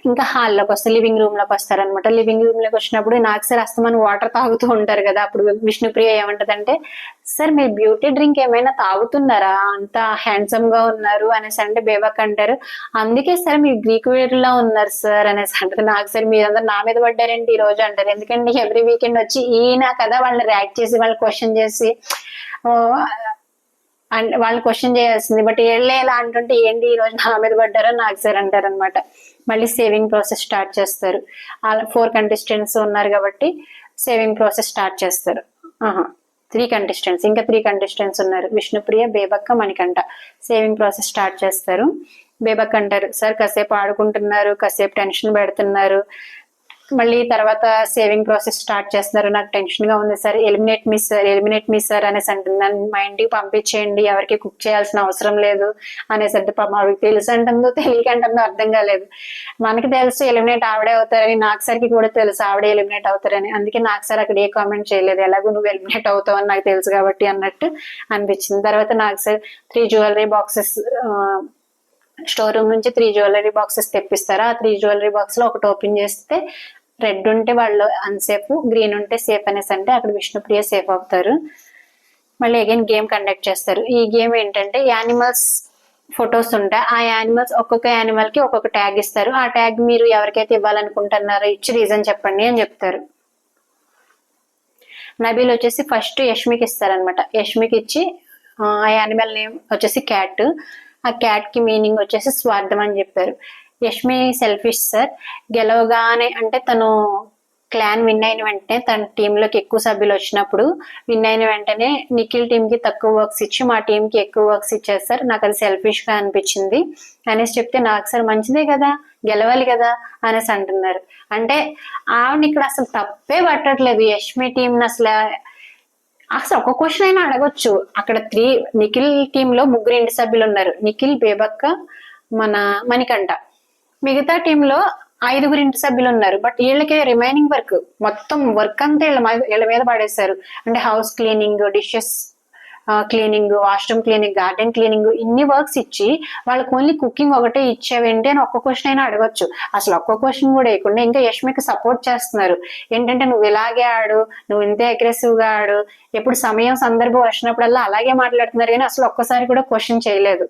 ఇంకా హాల్లోకి వస్తారు, లివింగ్ రూమ్ లోకి వస్తారనమాట. లివింగ్ రూమ్ లోకి వచ్చినప్పుడు నాకు సార్ అస్తమానం వాటర్ తాగుతూ ఉంటారు కదా. అప్పుడు విష్ణుప్రియ ఏమంటదంటే, సార్ మీరు బ్యూటీ డ్రింక్ ఏమైనా తాగుతున్నారా, అంత హ్యాండ్సమ్ గా ఉన్నారు అనేసి అంటే బేబక్ అంటారు, అందుకే సార్ మీరు గ్రీక్ వీరులా ఉన్నారు సార్ అనేసి అంటారు. నాకు సార్ మీరందరూ నా మీద పడ్డారండి ఈ రోజు అంటారు. ఎందుకంటే ఎవ్రీ వీకెండ్ వచ్చి ఈయన కదా వాళ్ళని ర్యాక్ చేసి వాళ్ళని క్వశ్చన్ చేసి అండ్ వాళ్ళు క్వశ్చన్ చేయాల్సింది, బట్ వీళ్ళే ఇలా అంటుంటే ఏంటి ఈ రోజు నా మీద పడ్డారో నాకు సార్ అంటారు అనమాట. మళ్ళీ సేవింగ్ ప్రాసెస్ స్టార్ట్ చేస్తారు. 4 కంటెస్టెంట్స్ ఉన్నారు కాబట్టి సేవింగ్ ప్రాసెస్ స్టార్ట్ చేస్తారు. 3 కంటెస్టెంట్స్, ఇంకా 3 కంటెస్టెంట్స్ ఉన్నారు, Vishnupriya, Bebakka, Manikanta. Saving process start చేస్తారు. బేబక్క అంటారు, సార్ కాసేపు ఆడుకుంటున్నారు, కాసేపు టెన్షన్ పెడుతున్నారు, మళ్ళీ తర్వాత సేవింగ్ ప్రాసెస్ స్టార్ట్ చేస్తున్నారు, నాకు టెన్షన్ గా ఉంది సార్, ఎలిమినేట్ మీ సార్ అనేసి అంటుంది. నన్ను మా ఇంటికి పంపించేయండి, ఎవరికి కుక్ చేయాల్సిన అవసరం లేదు అనేసి అంటే, పాపం ఆవిడకి తెలుసు అంటుందో తెలియకంటుందో అర్థం కాలేదు. మనకి తెలుసు ఎలిమినేట్ ఆవిడే అవుతారని, నాకు సార్కి కూడా తెలుసు ఆవిడే ఎలిమినేట్ అవుతారని, అందుకే నాకు సార్ అక్కడ ఏ కామెంట్ చేయలేదు, ఎలాగో నువ్వు ఎలిమినేట్ అవుతావు అని నాకు తెలుసు కాబట్టి అన్నట్టు అనిపించింది. తర్వాత నాకు sir 3 jewellery boxes store room నుంచి 3 జ్యువెలరీ బాక్సెస్ తెప్పిస్తారు. ఆ 3 జ్యువెలరీ బాక్స్ లో ఒకటి ఓపెన్ చేస్తే రెడ్ ఉంటే వాళ్ళు అన్సేఫ్, గ్రీన్ ఉంటే సేఫ్ అనేసి అంటే అక్కడ విష్ణుప్రియ సేఫ్ అవుతారు. మళ్ళీ అగైన్ గేమ్ కండక్ట్ చేస్తారు. ఈ గేమ్ ఏంటంటే యానిమల్స్ ఫొటోస్ ఉంటాయి, ఆ యానిమల్స్ ఒక్కొక్క యానిమల్ కి ఒక్కొక్క ట్యాగ్ ఇస్తారు. ఆ ట్యాగ్ మీరు ఎవరికైతే ఇవ్వాలనుకుంటున్నారో ఇచ్చి రీజన్ చెప్పండి అని చెప్తారు. నబీల్ వచ్చేసి ఫస్ట్ యష్మికి ఇస్తారనమాట. యష్మికి ఇచ్చి ఆ యానిమల్ నేమ్ వచ్చేసి క్యాట్, ఆ క్యాట్ కి మీనింగ్ వచ్చేసి స్వార్థం అని చెప్పారు. యష్మి సెల్ఫిష్ సార్, గెలవగానే అంటే తను క్లాన్ విన్ అయిన వెంటనే తన టీంలోకి ఎక్కువ సభ్యులు వచ్చినప్పుడు విన్ అయిన వెంటనే నిఖిల్ టీం కి తక్కువ వర్క్స్ ఇచ్చి మా టీం కి ఎక్కువ వర్క్స్ ఇచ్చారు సార్, నాకు అది సెల్ఫిష్ గా అనిపించింది అనేసి చెప్తే, నాకు సార్ మంచిదే కదా గెలవాలి కదా అనేసి అంటున్నారు. అంటే ఆవిడని ఇక్కడ అసలు తప్పే పట్టట్లేదు. యష్మి టీం అసలు ఒక క్వశ్చన్ అయినా అడగొచ్చు. అక్కడ నిఖిల్ టీమ్ లో 3 ఇంటి సభ్యులు ఉన్నారు, నిఖిల్, బేబక్క, మన మణికంఠ. మిగతా టీంలో 5 ఇంటి సభ్యులు ఉన్నారు, బట్ వీళ్ళకి రిమైనింగ్ వర్క్ మొత్తం వర్క్ అంతా వీళ్ళ మీద పడేశారు. అంటే house cleaning, dishes cleaning, washroom cleaning, garden cleaning, ఇన్ని వర్క్స్ ఇచ్చి వాళ్ళకి ఓన్లీ కుకింగ్ ఒకటే ఇచ్చావేంటి అని ఒక్క క్వశ్చన్ అయినా అడగొచ్చు. అసలు ఒక్క క్వశ్చన్ కూడా వేయకుండా ఇంకా యష్మికి సపోర్ట్ చేస్తున్నారు. ఏంటంటే నువ్వు ఇలాగే ఆడు, నువ్వు ఇంతే అగ్రెసివ్ గా ఆడు, ఎప్పుడు సమయం సందర్భం వచ్చినప్పుడల్లా అలాగే మాట్లాడుతున్నారు కానీ అసలు ఒక్కసారి కూడా క్వశ్చన్ చేయలేదు.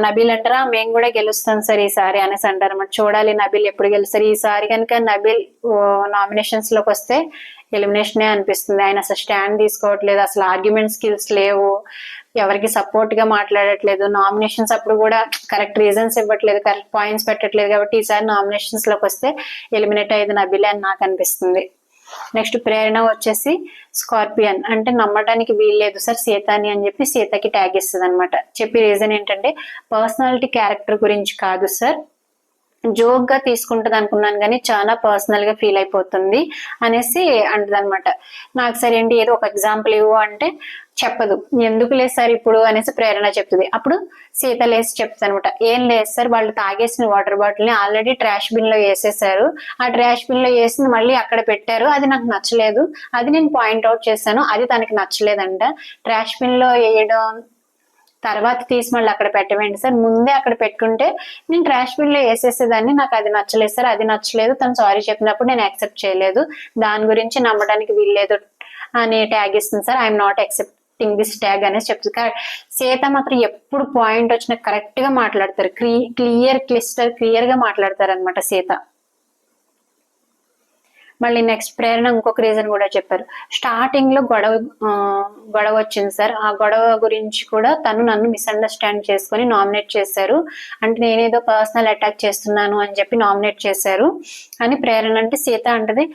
నబీల్ అంటారా మేము కూడా గెలుస్తాం సార్ ఈసారి అనేసి అంటారు. మరి చూడాలి నబీల్ ఎప్పుడు గెలుస్తారు. ఈసారి కనుక నబీల్ నామినేషన్స్ లోకి వస్తే ఎలిమినేషనే అనిపిస్తుంది. ఆయన అసలు స్టాండ్ తీసుకోవట్లేదు, అసలు ఆర్గ్యుమెంట్ స్కిల్స్ లేవు, ఎవరికి సపోర్ట్ గా మాట్లాడట్లేదు, నామినేషన్స్ అప్పుడు కూడా కరెక్ట్ రీజన్స్ ఇవ్వట్లేదు, కరెక్ట్ పాయింట్స్ పెట్టట్లేదు. కాబట్టి ఈసారి నామినేషన్స్ లోకి వస్తే ఎలిమినేట్ అయ్యేది నబీలే అని నాకు అనిపిస్తుంది. నెక్స్ట్ ప్రేరణ వచ్చేసి స్కార్పియన్, అంటే నమ్మడానికి వీల్లేదు సార్ సీతాని అని చెప్పి సీతకి ట్యాగ్ ఇస్తుంది అనమాట. చెప్పి రీజన్ ఏంటంటే పర్సనాలిటీ క్యారెక్టర్ గురించి కాదు సార్, జోక్ గా తీసుకుంటుంది అనుకున్నాను కానీ చాలా పర్సనల్ గా ఫీల్ అయిపోతుంది అనేసి అంటది అనమాట. నాకు సరే ఏంటి ఏదో ఒక ఎగ్జాంపుల్ ఇవ్వు అంటే చెప్పదు. ఎందుకు లేదు సార్ ఇప్పుడు అనేసి ప్రేరణ చెప్తుంది. అప్పుడు సీత లేసి చెప్తుంది అనమాట, ఏం లేదు సార్ వాళ్ళు తాగేసిన వాటర్ బాటిల్ ని ఆల్రెడీ ట్రాష్ బిన్ లో వేసేసారు, ఆ ట్రాష్ బిన్ లో వేసింది మళ్ళీ అక్కడ పెట్టారు, అది నాకు నచ్చలేదు, అది నేను పాయింట్అవుట్ చేశాను, అది తనకి నచ్చలేదంట. ట్రాష్ బిన్ లో వేయడం తర్వాత తీసి మళ్ళీ అక్కడ పెట్టవేంటి సార్, ముందే అక్కడ పెట్టుకుంటే నేను ట్రాష్ బిన్ లో వేసేసేదాన్ని, నాకు అది నచ్చలేదు సార్, అది నచ్చలేదు, తను సారీ చెప్పినప్పుడు నేను యాక్సెప్ట్ చేయలేదు, దాని గురించి నమ్మడానికి వీల్లేదు అని ట్యాగ్ ఇస్తుంది sir, I'm not accepting this tag అనేసి చెప్తుంది. సీత మాత్రం ఎప్పుడు పాయింట్ వచ్చినా కరెక్ట్ గా మాట్లాడతారు, క్లియర్ గా మాట్లాడతారు అనమాట సీత. మళ్ళీ నెక్స్ట్ ప్రేరణ ఇంకొక రీజన్ కూడా చెప్పారు. స్టార్టింగ్ లో గొడవ వచ్చింది సార్. ఆ గొడవ గురించి కూడా తను నన్ను మిస్అండర్స్టాండ్ చేసుకుని నామినేట్ చేశారు. అంటే నేనేదో పర్సనల్ అటాక్ చేస్తున్నాను అని చెప్పి నామినేట్ చేశారు అని ప్రేరణ అంటే సీత అంటది.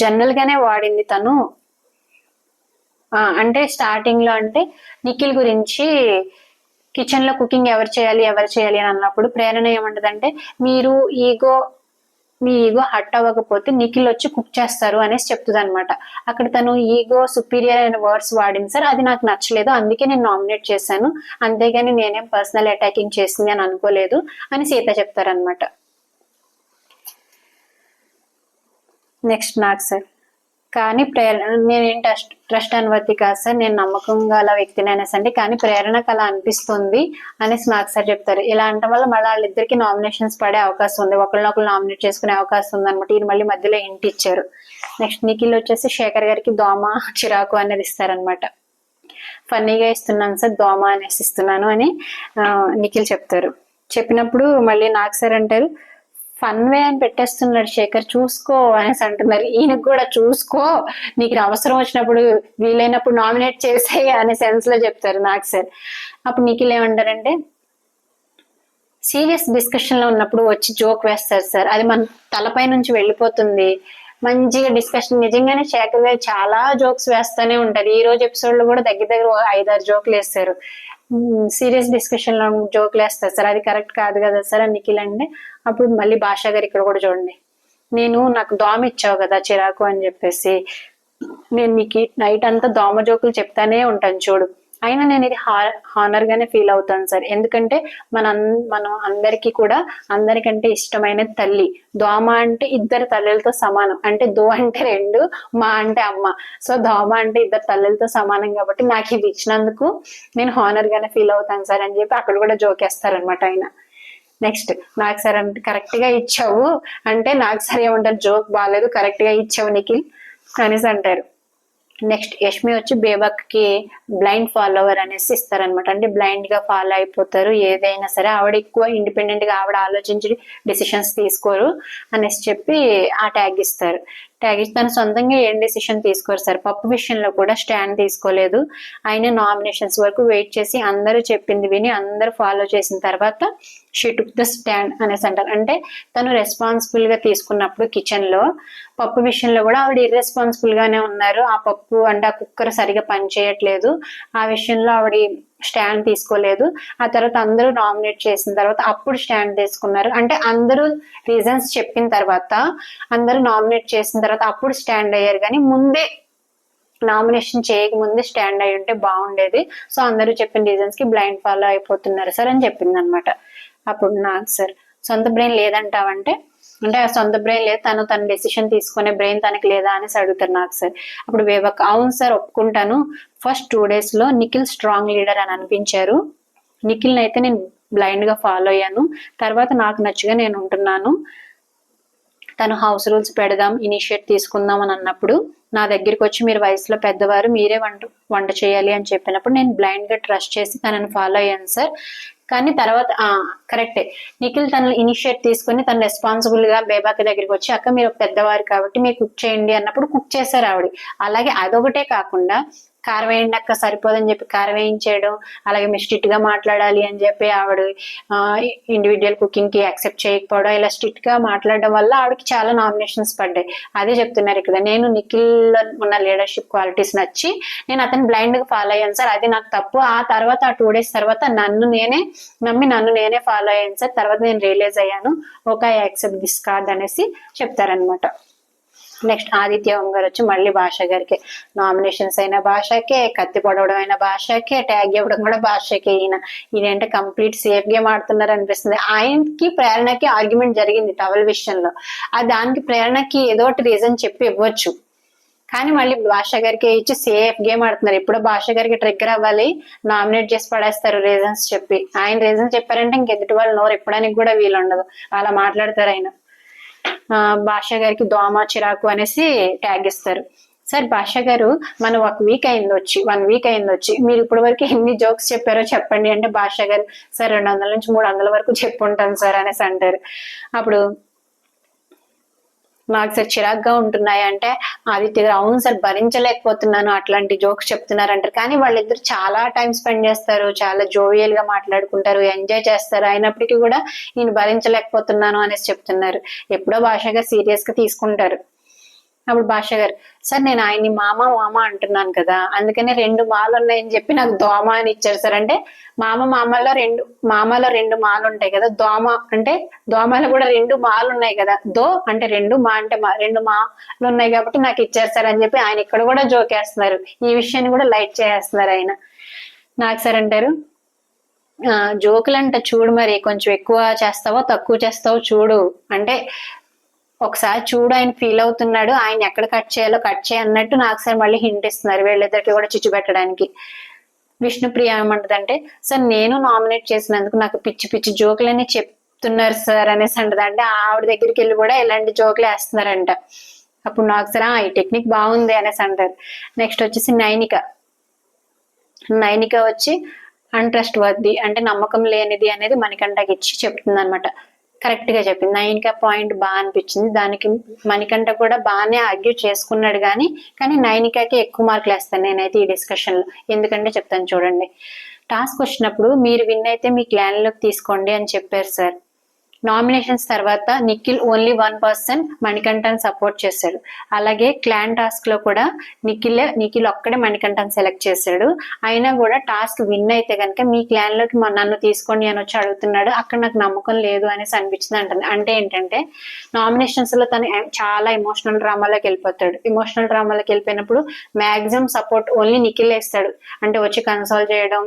జనరల్ గానే వాడింది తను. అంటే స్టార్టింగ్ లో అంటే నిఖిల్ గురించి కిచెన్ లో కుకింగ్ ఎవరు చేయాలి అని అన్నప్పుడు ప్రేరణ ఏమంటదంటే మీ ఈగో హట్ అవ్వకపోతే నిఖిల్ వచ్చి కుక్ చేస్తారు అనేసి చెప్తుంది అనమాట. అక్కడ తను ఈగో సుపీరియర్ అయిన వర్డ్స్ వాడింది సార్. అది నాకు నచ్చలేదు, అందుకే నేను నామినేట్ చేశాను, అంతేగాని నేనేం పర్సనల్ అటాకింగ్ చేసింది అని అనుకోలేదు అని సీత చెప్తారనమాట. నెక్స్ట్ నాకు సార్, కానీ నేనేం ట్రస్ట్ అనువర్తి కాదు సార్, నేను నమ్మకం గల వ్యక్తిని అనేసి అంటే, కానీ ప్రేరణకు అలా అనిపిస్తుంది అనేసి నాకు సార్ చెప్తారు. ఇలా అనటం వల్ల మళ్ళీ వాళ్ళిద్దరికి నామినేషన్స్ పడే అవకాశం ఉంది, ఒకరినొకరు నామినేట్ చేసుకునే అవకాశం ఉంది అనమాట. ఇది మళ్ళీ మధ్యలో ఇంటి ఇచ్చారు. నెక్స్ట్ నిఖిల్ వచ్చేసి శేఖర్ గారికి దోమ చిరాకు అనేది ఇస్తారనమాట. ఫన్నీగా ఇస్తున్నాను సార్, దోమ అనేసి ఇస్తున్నాను అని నిఖిల్ చెప్తారు. చెప్పినప్పుడు మళ్ళీ నాకు సార్ అంటారు, ఫన్ వే అని పెట్టేస్తున్నాడు శేఖర్, చూసుకో అనేసి అంటున్నారు. ఈయనకు కూడా చూసుకో, నీకు అవసరం వచ్చినప్పుడు వీలైనప్పుడు నామినేట్ చేసే అనే సెన్స్ లో చెప్తారు నాకు సార్. అప్పుడు నిఖిల్ ఏమంటారంటే, సీరియస్ డిస్కషన్ లో ఉన్నప్పుడు వచ్చి జోక్ వేస్తారు సార్, అది మన తలపై నుంచి వెళ్ళిపోతుంది. మంచిగా డిస్కషన్, నిజంగానే శేఖర్ గారు చాలా జోక్స్ వేస్తూనే ఉంటారు. ఈ రోజు ఎపిసోడ్ లో కూడా దగ్గర 5-6 జోకులు వేస్తారు. సీరియస్ డిస్కషన్ లో జోకులు వేస్తారు సార్, అది కరెక్ట్ కాదు కదా సార్ అని నిఖిల్ అంటే, అప్పుడు మళ్ళీ భాషా గారు ఇక్కడ కూడా చూడండి, నాకు దోమ ఇచ్చావు కదా చిరాకు అని చెప్పేసి, నేను నీకు నైట్ అంతా దోమ జోకులు చెప్తానే ఉంటాను చూడు, అయినా నేను ఇది హానర్ గానే ఫీల్ అవుతాను సార్. ఎందుకంటే మనం అందరికీ కూడా అందరికంటే ఇష్టమైన తల్లి దోమ అంటే 2 తల్లులతో సమానం. అంటే దో అంటే 2, మా అంటే అమ్మ. సో దోమ అంటే 2 తల్లులతో సమానం కాబట్టి నాకు ఇది ఇచ్చినందుకు నేను హానర్ గానే ఫీల్ అవుతాను సార్ అని చెప్పి అక్కడ కూడా జోకేస్తారనమాట ఆయన. నెక్స్ట్ నాకు సార్ అంటే, కరెక్ట్ గా ఇచ్చావు అంటే నాకు సార్ ఏమంటారు, జోక్ బాగాలేదు, కరెక్ట్ గా ఇచ్చావు నిఖిల్ అనేసి అంటారు. నెక్స్ట్ యష్మి వచ్చి బేబక్కి బ్లైండ్ ఫాలోవర్ అనేసి ఇస్తారనమాట. అంటే బ్లైండ్ గా ఫాలో అయిపోతారు ఏదైనా సరే, ఆవిడ ఎక్కువ ఇండిపెండెంట్ గా ఆవిడ ఆలోచించి డిసిషన్స్ తీసుకోరు అనేసి చెప్పి ఆ ట్యాగ్ ఇస్తారు. ట్యాగ్ ఇచ్చి తను సొంతంగా ఏం డెసిషన్ తీసుకోరు సార్. పప్పు విషయంలో కూడా స్టాండ్ తీసుకోలేదు. ఆయన నామినేషన్స్ వరకు వెయిట్ చేసి అందరూ చెప్పింది విని అందరూ ఫాలో చేసిన తర్వాత షీ టుక్ ద స్టాండ్ అనేసి అంటారు. అంటే తను రెస్పాన్సిబుల్ గా తీసుకున్నప్పుడు కిచెన్ లో పప్పు విషయంలో కూడా ఆవిడ ఇర్రెస్పాన్సిబుల్ గానే ఉన్నారు. ఆ పప్పు అంటే ఆ కుక్కర్ సరిగా పని చేయట్లేదు, ఆ విషయంలో ఆవిడ స్టాండ్ తీసుకోలేదు. ఆ తర్వాత అందరూ నామినేట్ చేసిన తర్వాత అప్పుడు స్టాండ్ తీసుకున్నారు. అంటే అందరూ రీజన్స్ చెప్పిన తర్వాత, అందరూ నామినేట్ చేసిన తర్వాత అప్పుడు స్టాండ్ అయ్యారు, కానీ ముందే నామినేషన్ చేయకముందే స్టాండ్ అయి ఉంటే బాగుండేది. సో అందరూ చెప్పిన రీజన్స్ కి బ్లైండ్ ఫాలో అయిపోతున్నారు సార్ అని చెప్పింది అనమాట. అప్పుడు నాకు సార్, సొంత బ్రెయిన్ లేదంటావంటే, అంటే ఆ సొంత బ్రెయిన్ లేదు, తన డెసిషన్ తీసుకునే బ్రెయిన్ తనకి లేదా అనేసి అడుగుతారు నాకు సార్. అప్పుడు వేవక్, అవును సార్ ఒప్పుకుంటాను, ఫస్ట్ 2 days లో నిఖిల్ స్ట్రాంగ్ లీడర్ అని అనిపించారు. నిఖిల్ని అయితే నేను బ్లైండ్ గా ఫాలో అయ్యాను, తర్వాత నాకు నచ్చగా నేను ఉంటున్నాను. తను హౌస్ రూల్స్ పెడదాం, ఇనిషియేట్ తీసుకుందాం అని అన్నప్పుడు నా దగ్గరికి వచ్చి, మీరు వయసులో పెద్దవారు, మీరే వంట చేయాలి అని చెప్పినప్పుడు నేను బ్లైండ్ గా ట్రస్ట్ చేసి తనని ఫాలో అయ్యాను సార్. కానీ తర్వాత కరెక్టే, నిఖిల్ తను ఇనిషియేట్ తీసుకుని తను రెస్పాన్సిబుల్ గా బేబాకి దగ్గరికి వచ్చి, అక్క మీరు పెద్దవారు కాబట్టి మీరు కుక్ చేయండి అన్నప్పుడు కుక్ చేశారు ఆవిడ. అలాగే అదొకటే కాకుండా కారం వేయండి అక్క సరిపోదని చెప్పి కారం వేయించేయడం, అలాగే మీరు స్ట్రిక్ట్ గా మాట్లాడాలి అని చెప్పి ఆవిడ ఇండివిజువల్ కుకింగ్ కి యాక్సెప్ట్ చేయకపోవడం, ఇలా స్ట్రిక్ట్ గా మాట్లాడడం వల్ల ఆవిడకి చాలా నామినేషన్స్ పడ్డాయి. అదే చెప్తున్నారు ఇక్కడ, నేను నిఖిల్ ఉన్న లీడర్షిప్ క్వాలిటీస్ నచ్చి నేను అతను బ్లైండ్ గా ఫాలో అయ్యాను సార్, అది నాకు తప్పు. ఆ తర్వాత ఆ 2 days తర్వాత నన్ను నేనే ఫాలో అయ్యాను సార్, తర్వాత నేను రియలైజ్ అయ్యాను, okay I accept this card అనేసి చెప్తారనమాట. నెక్స్ట్ ఆదిత్య ఓం గారు వచ్చి మళ్ళీ భాష గారికి, నామినేషన్స్ అయిన భాషకే, కత్తి పొడవడం అయిన భాషకే, ట్యాగ్ ఇవ్వడం కూడా భాషకే. ఈయనంటే కంప్లీట్ సేఫ్ గేమ్ ఆడుతున్నారు అనిపిస్తుంది. ఆయనకి ప్రేరణకి ఆర్గ్యుమెంట్ జరిగింది టవల్ విషయంలో, దానికి ప్రేరణకి ఏదో ఒకటి రీజన్ చెప్పి ఇవ్వచ్చు, కానీ మళ్ళీ భాష గారికి ఇచ్చి సేఫ్ గేమ్ ఆడుతున్నారు. ఇప్పుడు భాష గారికి ట్రిగ్గర్ అవ్వాలి, నామినేట్ చేసి పడేస్తారు రీజన్స్ చెప్పి. ఆయన రీజన్స్ చెప్పారంటే ఇంకెదుటి వాళ్ళు నోరు ఎప్పడానికి కూడా వీలు ఉండదు, అలా మాట్లాడతారు ఆయన. భాష గారికి దోమ చిరాకు అనేసి ట్యాగ్ ఇస్తారు సార్. భాష గారు మనం 1 week అయింది వచ్చి, మీరు ఇప్పటి వరకు ఎన్ని జోక్స్ చెప్పారో చెప్పండి అంటే, భాష గారు సార్ 200 నుంచి 300 వరకు చెప్పుంటాను సార్ అనేసి అంటారు. అప్పుడు నాకు సార్ చిరాగ్గా ఉంటున్నాయి అంటే ఆదిత్య గారు అవును సార్ భరించలేకపోతున్నాను అట్లాంటి జోక్స్ చెప్తున్నారు అంటారు. కానీ వాళ్ళిద్దరు చాలా టైం స్పెండ్ చేస్తారు, చాలా జోవియల్ గా మాట్లాడుకుంటారు, ఎంజాయ్ చేస్తారు. అయినప్పటికీ కూడా నేను భరించలేకపోతున్నాను అనేసి చెప్తున్నారు. ఎప్పుడో భాషగా సీరియస్ గా తీసుకుంటారు. అప్పుడు భాష గారు సార్ నేను ఆయన్ని మామ మామ అంటున్నాను కదా, అందుకనే 2 మాలు ఉన్నాయని చెప్పి నాకు దోమ అని ఇచ్చారు సార్. అంటే మామలో 2 మాలు ఉంటాయి కదా, దోమ అంటే దోమలో కూడా 2 మాలు ఉన్నాయి కదా, దో అంటే 2 మా అంటే 2 మాలు ఉన్నాయి కాబట్టి నాకు ఇచ్చారు సార్ అని చెప్పి ఆయన ఇక్కడ కూడా జోకేస్తున్నారు. ఈ విషయాన్ని కూడా లైట్ చేస్తున్నారు ఆయన. నాకు సార్ అంటారు జోకులంట చూడు మరి కొంచెం ఎక్కువ చేస్తావో తక్కువ చేస్తావో చూడు అంటే ఒకసారి చూడు ఆయన ఫీల్ అవుతున్నాడు, ఆయన ఎక్కడ కట్ చేయాలో కట్ చేయ అన్నట్టు నాకు సార్ మళ్ళీ హింట్ ఇస్తున్నారు వీళ్ళిద్దరికి కూడా చిచ్చు పెట్టడానికి. విష్ణుప్రియ ఏమంటదంటే సార్ నేను నామినేట్ చేసినందుకు నాకు పిచ్చి పిచ్చి జోకులన్నీ చెప్తున్నారు సార్ అనేసి అంటది. అంటే ఆవిడ దగ్గరికి వెళ్ళి కూడా ఇలాంటి జోకులు వేస్తున్నారంట. అప్పుడు నాకు సార్ ఈ టెక్నిక్ బాగుంది అనేసి అంటారు. నెక్స్ట్ వచ్చేసి నైనిక వచ్చి అన్ట్రస్ట్ వర్ది అంటే నమ్మకం లేనిది అనేది మణికంఠకి ఇచ్చి చెప్తుంది అనమాట. కరెక్ట్ గా చెప్పింది. నైనిక పాయింట్ బాగా అనిపించింది. దానికి మణికంఠ కూడా బాగానే ఆర్గ్యూ చేసుకున్నాడు కానీ నైనికకి ఎక్కువ మార్కులు వేస్తాను నేనైతే ఈ డిస్కషన్ లో. ఎందుకంటే చెప్తాను చూడండి. టాస్క్ వచ్చినప్పుడు మీరు విన్ అయితే మీ క్లాన్ లోకి తీసుకోండి అని చెప్పారు సార్. నామినేషన్స్ తర్వాత నిఖిల్ ఓన్లీ 1% మణికంఠన్ సపోర్ట్ చేశాడు. అలాగే క్లాన్ టాస్క్ లో కూడా నిఖిల్ ఒక్కడే మణికంఠన్ సెలెక్ట్ చేశాడు. అయినా కూడా టాస్క్ విన్ అయితే కనుక మీ క్లాన్ లోకి నన్ను తీసుకోండి అని వచ్చి అడుగుతున్నాడు. అక్కడ నాకు నమ్మకం లేదు అనేసి అనిపించింది అంటుంది. అంటే ఏంటంటే నామినేషన్స్ లో తను చాలా ఎమోషనల్ డ్రామాలోకి వెళ్ళిపోతాడు. ఎమోషనల్ డ్రామాలోకి వెళ్ళిపోయినప్పుడు మాక్సిమం సపోర్ట్ ఓన్లీ నిఖిల్ వేస్తాడు. అంటే వచ్చి కన్సోల్ చేయడం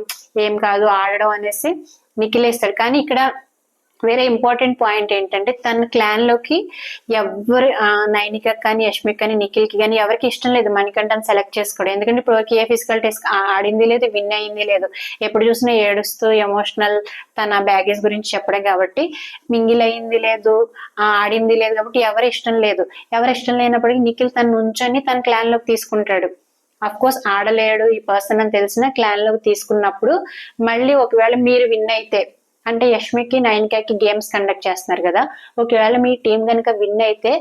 ఏం కాదు ఆడడం అనేసి నిఖిల్ వేస్తాడు. కానీ ఇక్కడ వేరే ఇంపార్టెంట్ పాయింట్ ఏంటంటే తన క్లాన్ లోకి ఎవరు నైనిక కానీ యష్మిక్ కానీ నిఖిల్ కి కానీ ఎవరికి ఇష్టం లేదు మణికంఠని సెలెక్ట్ చేసుకోవడం. ఎందుకంటే ఇప్పుడు ఏ ఫిజికల్ టెస్ట్ ఆడింది లేదు, విన్ అయింది లేదు, ఎప్పుడు చూసినా ఏడుస్తూ ఎమోషనల్ తన బ్యాగేజ్ గురించి చెప్పడం కాబట్టి మింగిల్ అయింది లేదు, ఆడింది లేదు కాబట్టి ఎవరి ఇష్టం లేదు. ఎవరి ఇష్టం లేనప్పటికీ నిఖిల్ తను నుంచొని తన క్లాన్ లోకి తీసుకుంటాడు. అఫ్ కోర్స్ ఆడలేడు ఈ పర్సన్ అని తెలిసిన క్లాన్ లోకి తీసుకున్నప్పుడు మళ్ళీ ఒకవేళ మీరు విన్ అయితే అంటే యష్మికి నైనికకి గేమ్స్ కండక్ట్ చేస్తున్నారు కదా, ఒకవేళ మీ టీం కనుక విన్ అయితే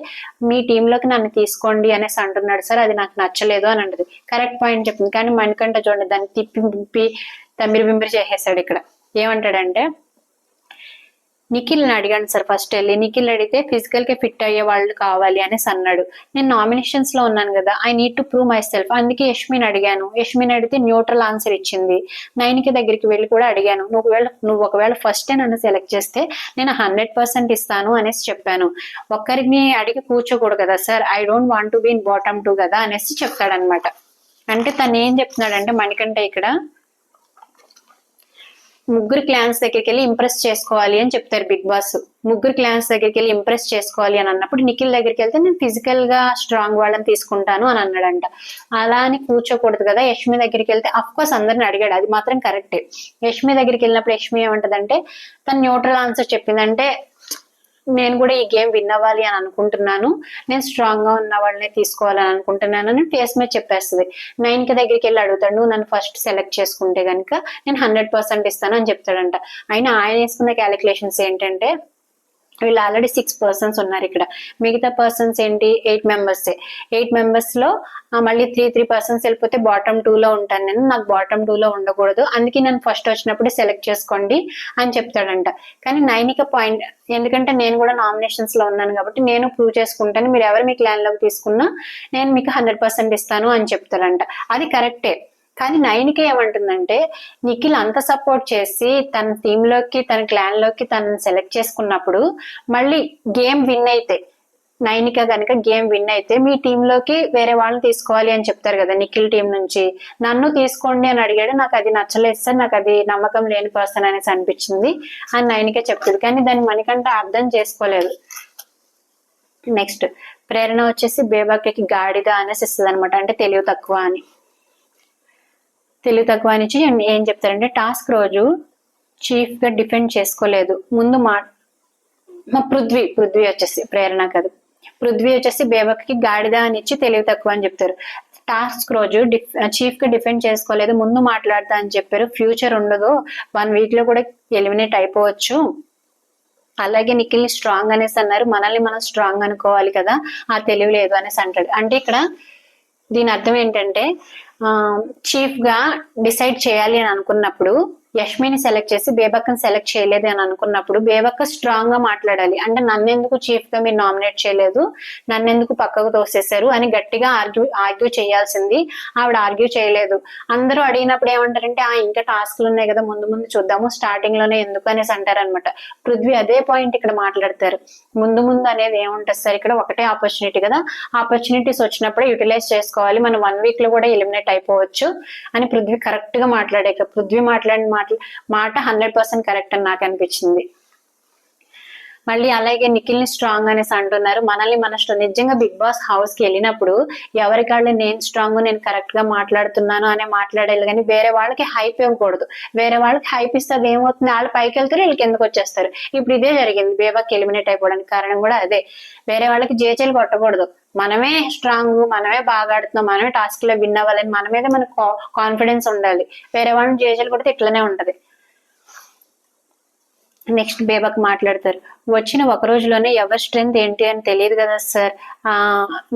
మీ టీంలోకి నన్ను తీసుకోండి అనేసి అంటున్నాడు సార్. అది నాకు నచ్చలేదు అని అంటది. కరెక్ట్ పాయింట్ చెప్పింది. కానీ మణికంఠ చూడండి దాన్ని తిప్పి తమ్మిరి బింబిరి చేసేసాడు. ఇక్కడ ఏమంటాడంటే నిఖిల్ని అడిగాను సార్ ఫస్ట్ వెళ్ళి. నిఖిల్ అడిగితే ఫిజికల్ గా ఫిట్ అయ్యే వాళ్ళు కావాలి అనేసి అన్నాడు. నేను నామినేషన్స్ లో ఉన్నాను కదా, I need to prove my self. అందుకే యష్మిని అడిగాను. యష్మిని అడిగితే న్యూట్రల్ ఆన్సర్ ఇచ్చింది. నైన్కి దగ్గరికి వెళ్ళి కూడా అడిగాను, నువ్వు ఒకవేళ ఫస్ట్ నన్ను సెలెక్ట్ చేస్తే నేను 100% ఇస్తాను అనేసి చెప్పాను. ఒక్కరిని అడిగి కూర్చోకూడదు కదా sir, I don't want to be in bottom 2 కదా అనేసి చెప్తాడనమాట. అంటే తను ఏం చెప్తున్నాడంటే మణికంఠ ఇక్కడ ముగ్గురు క్లాన్స్ దగ్గరికి వెళ్ళి ఇంప్రెస్ చేసుకోవాలి అని చెప్తారు బిగ్ బాస్. ముగ్గురు క్లాన్స్ దగ్గరికి వెళ్ళి ఇంప్రెస్ చేసుకోవాలి అని అన్నప్పుడు నిఖిల్ దగ్గరికి వెళ్తే నేను ఫిజికల్ గా స్ట్రాంగ్ వాళ్ళని తీసుకుంటాను అని అన్నాడంట. అలా అని కూర్చోకూడదు కదా. యష్మి దగ్గరికి వెళ్తే అఫ్ కోర్స్ అందరిని అడిగాడు, అది మాత్రం కరెక్టే. యష్మి దగ్గరికి వెళ్ళినప్పుడు యష్మి ఏమంటదంటే తను న్యూట్రల్ ఆన్సర్ చెప్పిందంటే నేను కూడా ఈ గేమ్ విన్ అవ్వాలి అని అనుకుంటున్నాను, నేను స్ట్రాంగ్ గా ఉన్న వాళ్ళని తీసుకోవాలని అనుకుంటున్నాను అని ఫేస్ మీద చెప్పేస్తుంది. నైన్కి దగ్గరికి వెళ్ళి అడుగుతాడు, నువ్వు నన్ను ఫస్ట్ సెలెక్ట్ చేసుకుంటే కనుక నేను 100% ఇస్తాను అని చెప్తాడంట. అయినా ఆయన వేసుకున్న క్యాలిక్యులేషన్స్ ఏంటంటే వీళ్ళు ఆల్రెడీ 6 పర్సన్స్ ఉన్నారు ఇక్కడ, మిగతా పర్సన్స్ ఏంటి 8 మెంబర్స్. 8 మెంబర్స్ లో మళ్ళీ 3 పర్సన్స్ వెళ్ళిపోతే బాటమ్ 2 లో ఉంటాను నేను, నాకు బాటమ్ 2 లో ఉండకూడదు, అందుకే నేను ఫస్ట్ వచ్చినప్పుడు సెలెక్ట్ చేసుకోండి అని చెప్తాడంట. కానీ నైనిక పాయింట్, ఎందుకంటే నేను కూడా నామినేషన్స్ లో ఉన్నాను కాబట్టి నేను ప్రూవ్ చేసుకుంటాను, మీరు ఎవరు మీ క్లాన్ లోకి తీసుకున్నా నేను మీకు 100% ఇస్తాను అని చెప్తాడంట. అది కరెక్టే. కానీ నైనిక ఏమంటుందంటే నిఖిల్ అంత సపోర్ట్ చేసి తన టీమ్ లోకి తన క్లాన్ లోకి తనని సెలెక్ట్ చేసుకున్నప్పుడు మళ్ళీ గేమ్ విన్ అయితే నైనిక కనుక గేమ్ విన్ అయితే మీ టీమ్ లోకి వేరే వాళ్ళని తీసుకోవాలి అని చెప్తారు కదా నిఖిల్ టీం నుంచి, నన్ను తీసుకోండి అని అడిగాడు. నాకు అది నచ్చలేదు సార్, నాకు అది నమ్మకం లేని పర్సన్ అనేసి అనిపించింది అని నైనిక చెప్తుంది. కానీ దాన్ని మణికంఠ అర్థం చేసుకోలేదు. నెక్స్ట్ ప్రేరణ వచ్చేసి బేబాకి గాడిద అనేసి ఇస్తుంది అనమాట, అంటే తెలివి తక్కువ అని. తెలివి తక్కువ అని ఏం చెప్తారంటే టాస్క్ రోజు చీఫ్ గా డిఫెండ్ చేసుకోలేదు, ముందు మా పృథ్వీ వచ్చేసి ప్రేరణ కాదు, పృథ్వీ వచ్చేసి బేబక్కి గాడిద అని ఇచ్చి తెలివి తక్కువ అని చెప్తారు. టాస్క్ రోజు చీఫ్ గా డిఫెండ్ చేసుకోలేదు, ముందు మాట్లాడతా అని చెప్పారు. ఫ్యూచర్ ఉండదు, 1 వీక్ లో కూడా ఎలిమినేట్ అయిపోవచ్చు అలాగే నిఖిల్ ని స్ట్రాంగ్ అనేసి అన్నారు, మనల్ని మనం స్ట్రాంగ్ అనుకోవాలి కదా, ఆ తెలివి లేదు అనేసి అంటాడు. అంటే ఇక్కడ దీని అర్థం ఏంటంటే చీఫ్ గా డిసైడ్ చేయాలి అని అనుకున్నప్పుడు యష్మిని సెలెక్ట్ చేసి బేబక్కని సెలెక్ట్ చేయలేదు అని అనుకున్నప్పుడు బేబక్క స్ట్రాంగ్ గా మాట్లాడాలి. అంటే నన్నెందుకు చీఫ్ గా మీరు నామినేట్ చేయలేదు, నన్నెందుకు పక్కకు తోసేశారు అని గట్టిగా ఆర్గ్యూ చేయాల్సింది. ఆవిడ ఆర్గ్యూ చేయలేదు. అందరూ అడిగినప్పుడు ఏమంటారంటే ఇంకా టాస్క్లు ఉన్నాయి కదా, ముందు ముందు చూద్దాము, స్టార్టింగ్ లోనే ఎందుకు అనేసి అంటారనమాట. పృథ్వీ అదే పాయింట్ ఇక్కడ మాట్లాడతారు. ముందు ముందు అనేది ఏముంటుంది సార్, ఇక్కడ ఒకటే ఆపర్చునిటీ కదా, ఆపర్చునిటీస్ వచ్చినప్పుడే యూటిలైజ్ చేసుకోవాలి, మనం 1 వీక్ లో కూడా ఎలిమినేట్ అయిపోవచ్చు అని పృథ్వీ కరెక్ట్ గా మాట్లాడాక, పృథ్వీ మాట్లాడిన మాట 100% కరెక్ట్ అని నాకు అనిపించింది. మళ్ళీ అలాగే నిఖిల్ ని స్ట్రాంగ్ అనేసి అంటున్నారు, మనల్ని మన నిజంగా బిగ్ బాస్ హౌస్ కి వెళ్ళినప్పుడు ఎవరికాళ్ళు నేను స్ట్రాంగ్, నేను కరెక్ట్ గా మాట్లాడుతున్నాను అనే మాట్లాడాలి, కానీ వేరే వాళ్ళకి హైప్ ఇవ్వకూడదు. వేరే వాళ్ళకి హైప్ ఇస్తే అది ఏమవుతుంది, వాళ్ళు పైకి వెళ్తారు, వీళ్ళకి ఎందుకు వచ్చేస్తారు. ఇప్పుడు ఇదే జరిగింది, బేబాకి ఎలిమినేట్ అయిపోవడానికి కారణం కూడా అదే. వేరే వాళ్ళకి జేజేలు కొట్టకూడదు, మనమే స్ట్రాంగ్, మనమే బాగా ఆడుతున్నాం, మనమే టాస్క్ లో విన్ అవ్వాలని మన మీద మనకు కాన్ఫిడెన్స్ ఉండాలి. వేరే వాళ్ళని జేజేలు కొడితే ఇట్లనే ఉంటది. నెక్స్ట్ బేబక్ మాట్లాడతారు, వచ్చిన ఒక రోజులోనే ఎవరి స్ట్రెంత్ ఏంటి అని తెలియదు కదా సార్,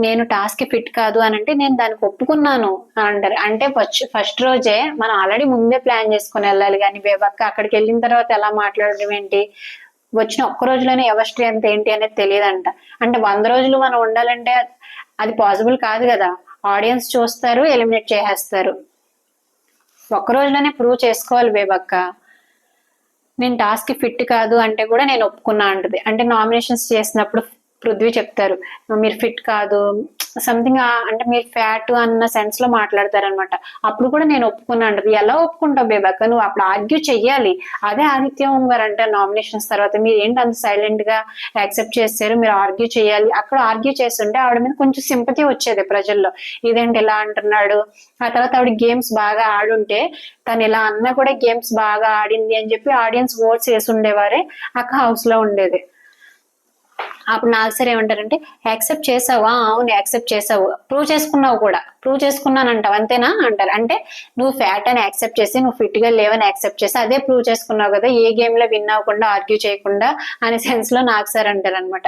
నేను టాస్క్ కి ఫిట్ కాదు అని అంటే నేను దానికి ఒప్పుకున్నాను అంటారు. అంటే ఫస్ట్ రోజే మనం ఆల్రెడీ ముందే ప్లాన్ చేసుకుని వెళ్ళాలి, కానీ బేబక్ అక్కడికి వెళ్ళిన తర్వాత ఎలా మాట్లాడడం ఏంటి, వచ్చిన ఒక్క రోజులోనే ఎవరి స్ట్రెంత్ ఏంటి అనేది తెలియదంట. అంటే 100 రోజులు మనం ఉండాలంటే అది పాసిబుల్ కాదు కదా, ఆడియన్స్ చూస్తారు, ఎలిమినేట్ చేసేస్తారు. ఒక్క రోజులోనే ప్రూవ్ చేసుకోవాలి బేబక్క. నేను టాస్క్ కి ఫిట్ కాదు అంటే కూడా నేను ఒప్పుకున్నా అంటది. అంటే నామినేషన్స్ చేసినప్పుడు పృథ్వీ చెప్తారు, మీరు ఫిట్ కాదు సంథింగ్, అంటే మీరు ఫ్యాట్ అన్న సెన్స్ లో మాట్లాడతారనమాట. అప్పుడు కూడా నేను ఒప్పుకున్నా అంటది. ఎలా ఒప్పుకుంటావు బేబక్క, నువ్వు అప్పుడు ఆర్గ్యూ చెయ్యాలి. అదే ఆదిత్య ఓం గారు అంటే నామినేషన్స్ తర్వాత మీరు ఏంటి అంత సైలెంట్ గా యాక్సెప్ట్ చేశారు, మీరు ఆర్గ్యూ చేయాలి. అక్కడ ఆర్గ్యూ చేస్తుంటే ఆవిడ మీద కొంచెం సింపతి వచ్చేది ప్రజల్లో, ఇదేంటి ఇలా అంటున్నాడు. ఆ తర్వాత ఆవిడ గేమ్స్ బాగా ఆడుంటే, తను ఇలా అన్నా కూడా గేమ్స్ బాగా ఆడింది అని చెప్పి ఆడియన్స్ ఓట్స్ వేసి ఉండేవారే, అక్క హౌస్ లో ఉండేది. అప్పుడు నాకు సార్ ఏమంటారంటే, యాక్సెప్ట్ చేసావా, అవును యాక్సెప్ట్ చేసావు, ప్రూవ్ చేసుకున్నావు కూడా, ప్రూవ్ చేసుకున్నానంటావు అంతేనా అంటారు. అంటే నువ్వు ఫ్యాట్ అని యాక్సెప్ట్ చేసి, నువ్వు ఫిట్ గా లేవని యాక్సెప్ట్ చేసి అదే ప్రూవ్ చేసుకున్నావు కదా, ఏ గేమ్ లో విన్ అవ్వకుండా ఆర్గ్యూ చేయకుండా అనే సెన్స్ లో నాకు సార్ అంటారు అనమాట.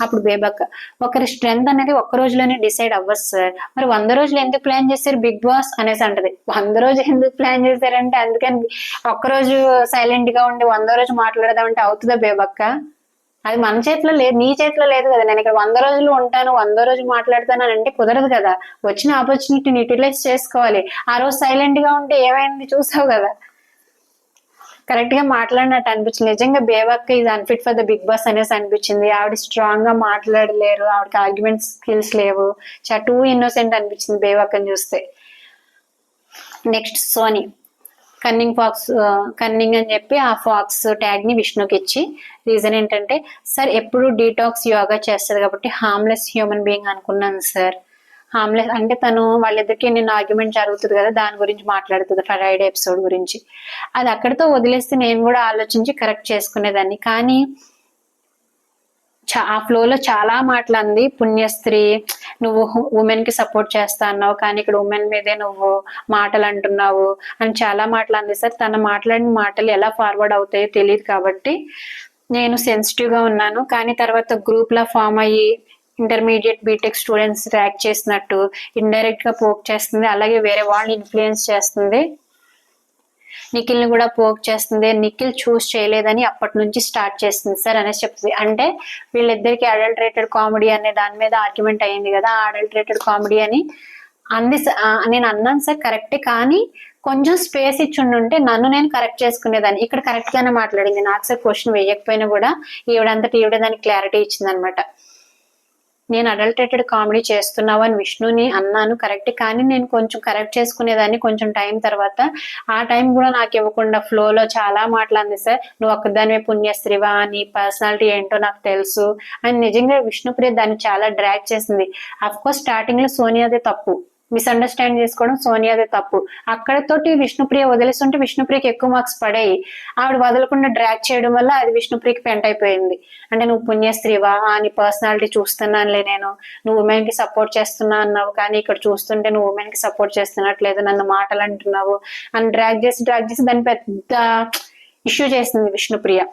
అప్పుడు బేబక్క, ఒకరి స్ట్రెంత్ అనేది ఒక్క రోజులోనే డిసైడ్ అవ్వదు సార్, మరి 100 రోజులు ఎందుకు ప్లాన్ చేశారు బిగ్ బాస్ అనేసి అంటది. 100 రోజులు ఎందుకు ప్లాన్ చేశారంటే అందుకని ఒక్కరోజు సైలెంట్ గా ఉండి 100 రోజు మాట్లాడదామంటే అవుతుందా బేబక్క, అది మన చేతిలో లేదు, నీ చేతిలో లేదు కదా. నేను ఇక్కడ 100 రోజులు ఉంటాను, 100 రోజులు మాట్లాడతాను అని అంటే కుదరదు కదా. వచ్చిన ఆపర్చునిటీని యూటిలైజ్ చేసుకోవాలి. ఆ రోజు సైలెంట్ గా ఉంటే ఏమైంది చూసావు కదా, కరెక్ట్ గా మాట్లాడినట్టు అనిపించింది. నిజంగా బేబక్క ఇది unfit for the Bigg Boss అనేసి అనిపించింది. ఆవిడ స్ట్రాంగ్ గా మాట్లాడలేరు, ఆవిడకి ఆర్గ్యుమెంట్ స్కిల్స్ లేవు, టూ ఇన్నోసెంట్ అనిపించింది బేబక్కని చూస్తే. నెక్స్ట్ సోనీ కన్నింగ్ అని చెప్పి ఆ ఫాక్స్ ట్యాగ్ ని విష్ణుకి ఇచ్చి, రీజన్ ఏంటంటే సార్ ఎప్పుడు డీటాక్స్ యోగా చేస్తారు కాబట్టి హార్మ్లెస్ హ్యూమన్ బీయింగ్ అనుకున్నాను సార్. హార్మ్లెస్ అంటే తను వాళ్ళిద్దరికి నేను ఆర్గ్యుమెంట్ జరుగుతుంది కదా, దాని గురించి మాట్లాడుతుంది ఫ్రైడే ఎపిసోడ్ గురించి. అది అక్కడితో వదిలేస్తే నేను కూడా ఆలోచించి కరెక్ట్ చేసుకునేదాన్ని. కానీ ఆ ఫ్లోలో చాలా మాటలంది. పుణ్యస్త్రీ, నువ్వు ఉమెన్ కి సపోర్ట్ చేస్తా అన్నావు, కానీ ఇక్కడ ఉమెన్ మీదే నువ్వు మాటలు అంటున్నావు అని చాలా మాటలు అంది సార్. తన మాట్లాడిన మాటలు ఎలా ఫార్వర్డ్ అవుతాయో తెలియదు కాబట్టి నేను సెన్సిటివ్ గా ఉన్నాను. కానీ తర్వాత గ్రూప్ లా ఫామ్ అయ్యి ఇంటర్మీడియట్ బీటెక్ స్టూడెంట్స్ ట్రాక్ చేసినట్టు ఇండైరెక్ట్ గా పోక్ చేస్తుంది, అలాగే వేరే వాళ్ళని ఇన్ఫ్లుయెన్స్ చేస్తుంది, నిఖిల్ ని కూడా పోక్ చేస్తుంది. నిఖిల్ చూస్ చేయలేదని అప్పటి నుంచి స్టార్ట్ చేస్తుంది సార్ అనేసి చెప్తుంది. అంటే వీళ్ళిద్దరికి అడల్టరేటెడ్ కామెడీ అనే దాని మీద ఆర్గ్యుమెంట్ అయ్యింది కదా, ఆ అడల్టరేటెడ్ కామెడీ అని అంది. నేను అన్నాను సార్ కరెక్టే, కానీ కొంచెం స్పేస్ ఇచ్చి ఉంటే నన్ను నేను కరెక్ట్ చేసుకునేదాన్ని. ఇక్కడ కరెక్ట్ గానే మాట్లాడింది, నాకు సార్ క్వశ్చన్ వేయకపోయినా కూడా ఈవిడంతటి ఈవిడ దానికి క్లారిటీ ఇచ్చింది అనమాట. నేను అడల్టరేటెడ్ కామెడీ చేస్తున్నావు అని విష్ణుని అన్నాను కరెక్ట్, కానీ నేను కొంచెం కరెక్ట్ చేసుకునేదాన్ని కొంచెం టైం తర్వాత. ఆ టైం కూడా నాకు ఇవ్వకుండా ఫ్లోలో చాలా మాట్లాడింది సార్. నువ్వు ఒక్కదానివే పుణ్యస్త్రీవా, నీ పర్సనాలిటీ ఏంటో నాకు తెలుసు అని. నిజంగా విష్ణుప్రియ దాన్ని చాలా డ్రాగ్ చేసింది. అఫ్ కోర్స్ స్టార్టింగ్ లో సోనియాదే తప్పు, మిస్అండర్స్టాండ్ చేసుకోవడం సోనియాదే తప్పు. అక్కడతోటి విష్ణుప్రియ వదిలేస్తుంటే విష్ణుప్రియకి ఎక్కువ మార్క్స్ పడాయి. ఆవిడ వదలకుండా డ్రాగ్ చేయడం వల్ల అది విష్ణుప్రియకి పెంట్ అయిపోయింది. అంటే నువ్వు పుణ్యస్త్రీవా, నీ పర్సనాలిటీ చూస్తున్నానులే, నేను నువ్వు ఉమెన్ కి సపోర్ట్ చేస్తున్నా అన్నావు, కానీ ఇక్కడ చూస్తుంటే నువ్వు ఉమెన్ కి సపోర్ట్ చేస్తున్నట్లేదు, నన్ను మాటలు అంటున్నావు అని డ్రాగ్ చేసి దాన్ని పెద్ద ఇష్యూ చేసింది విష్ణుప్రియ.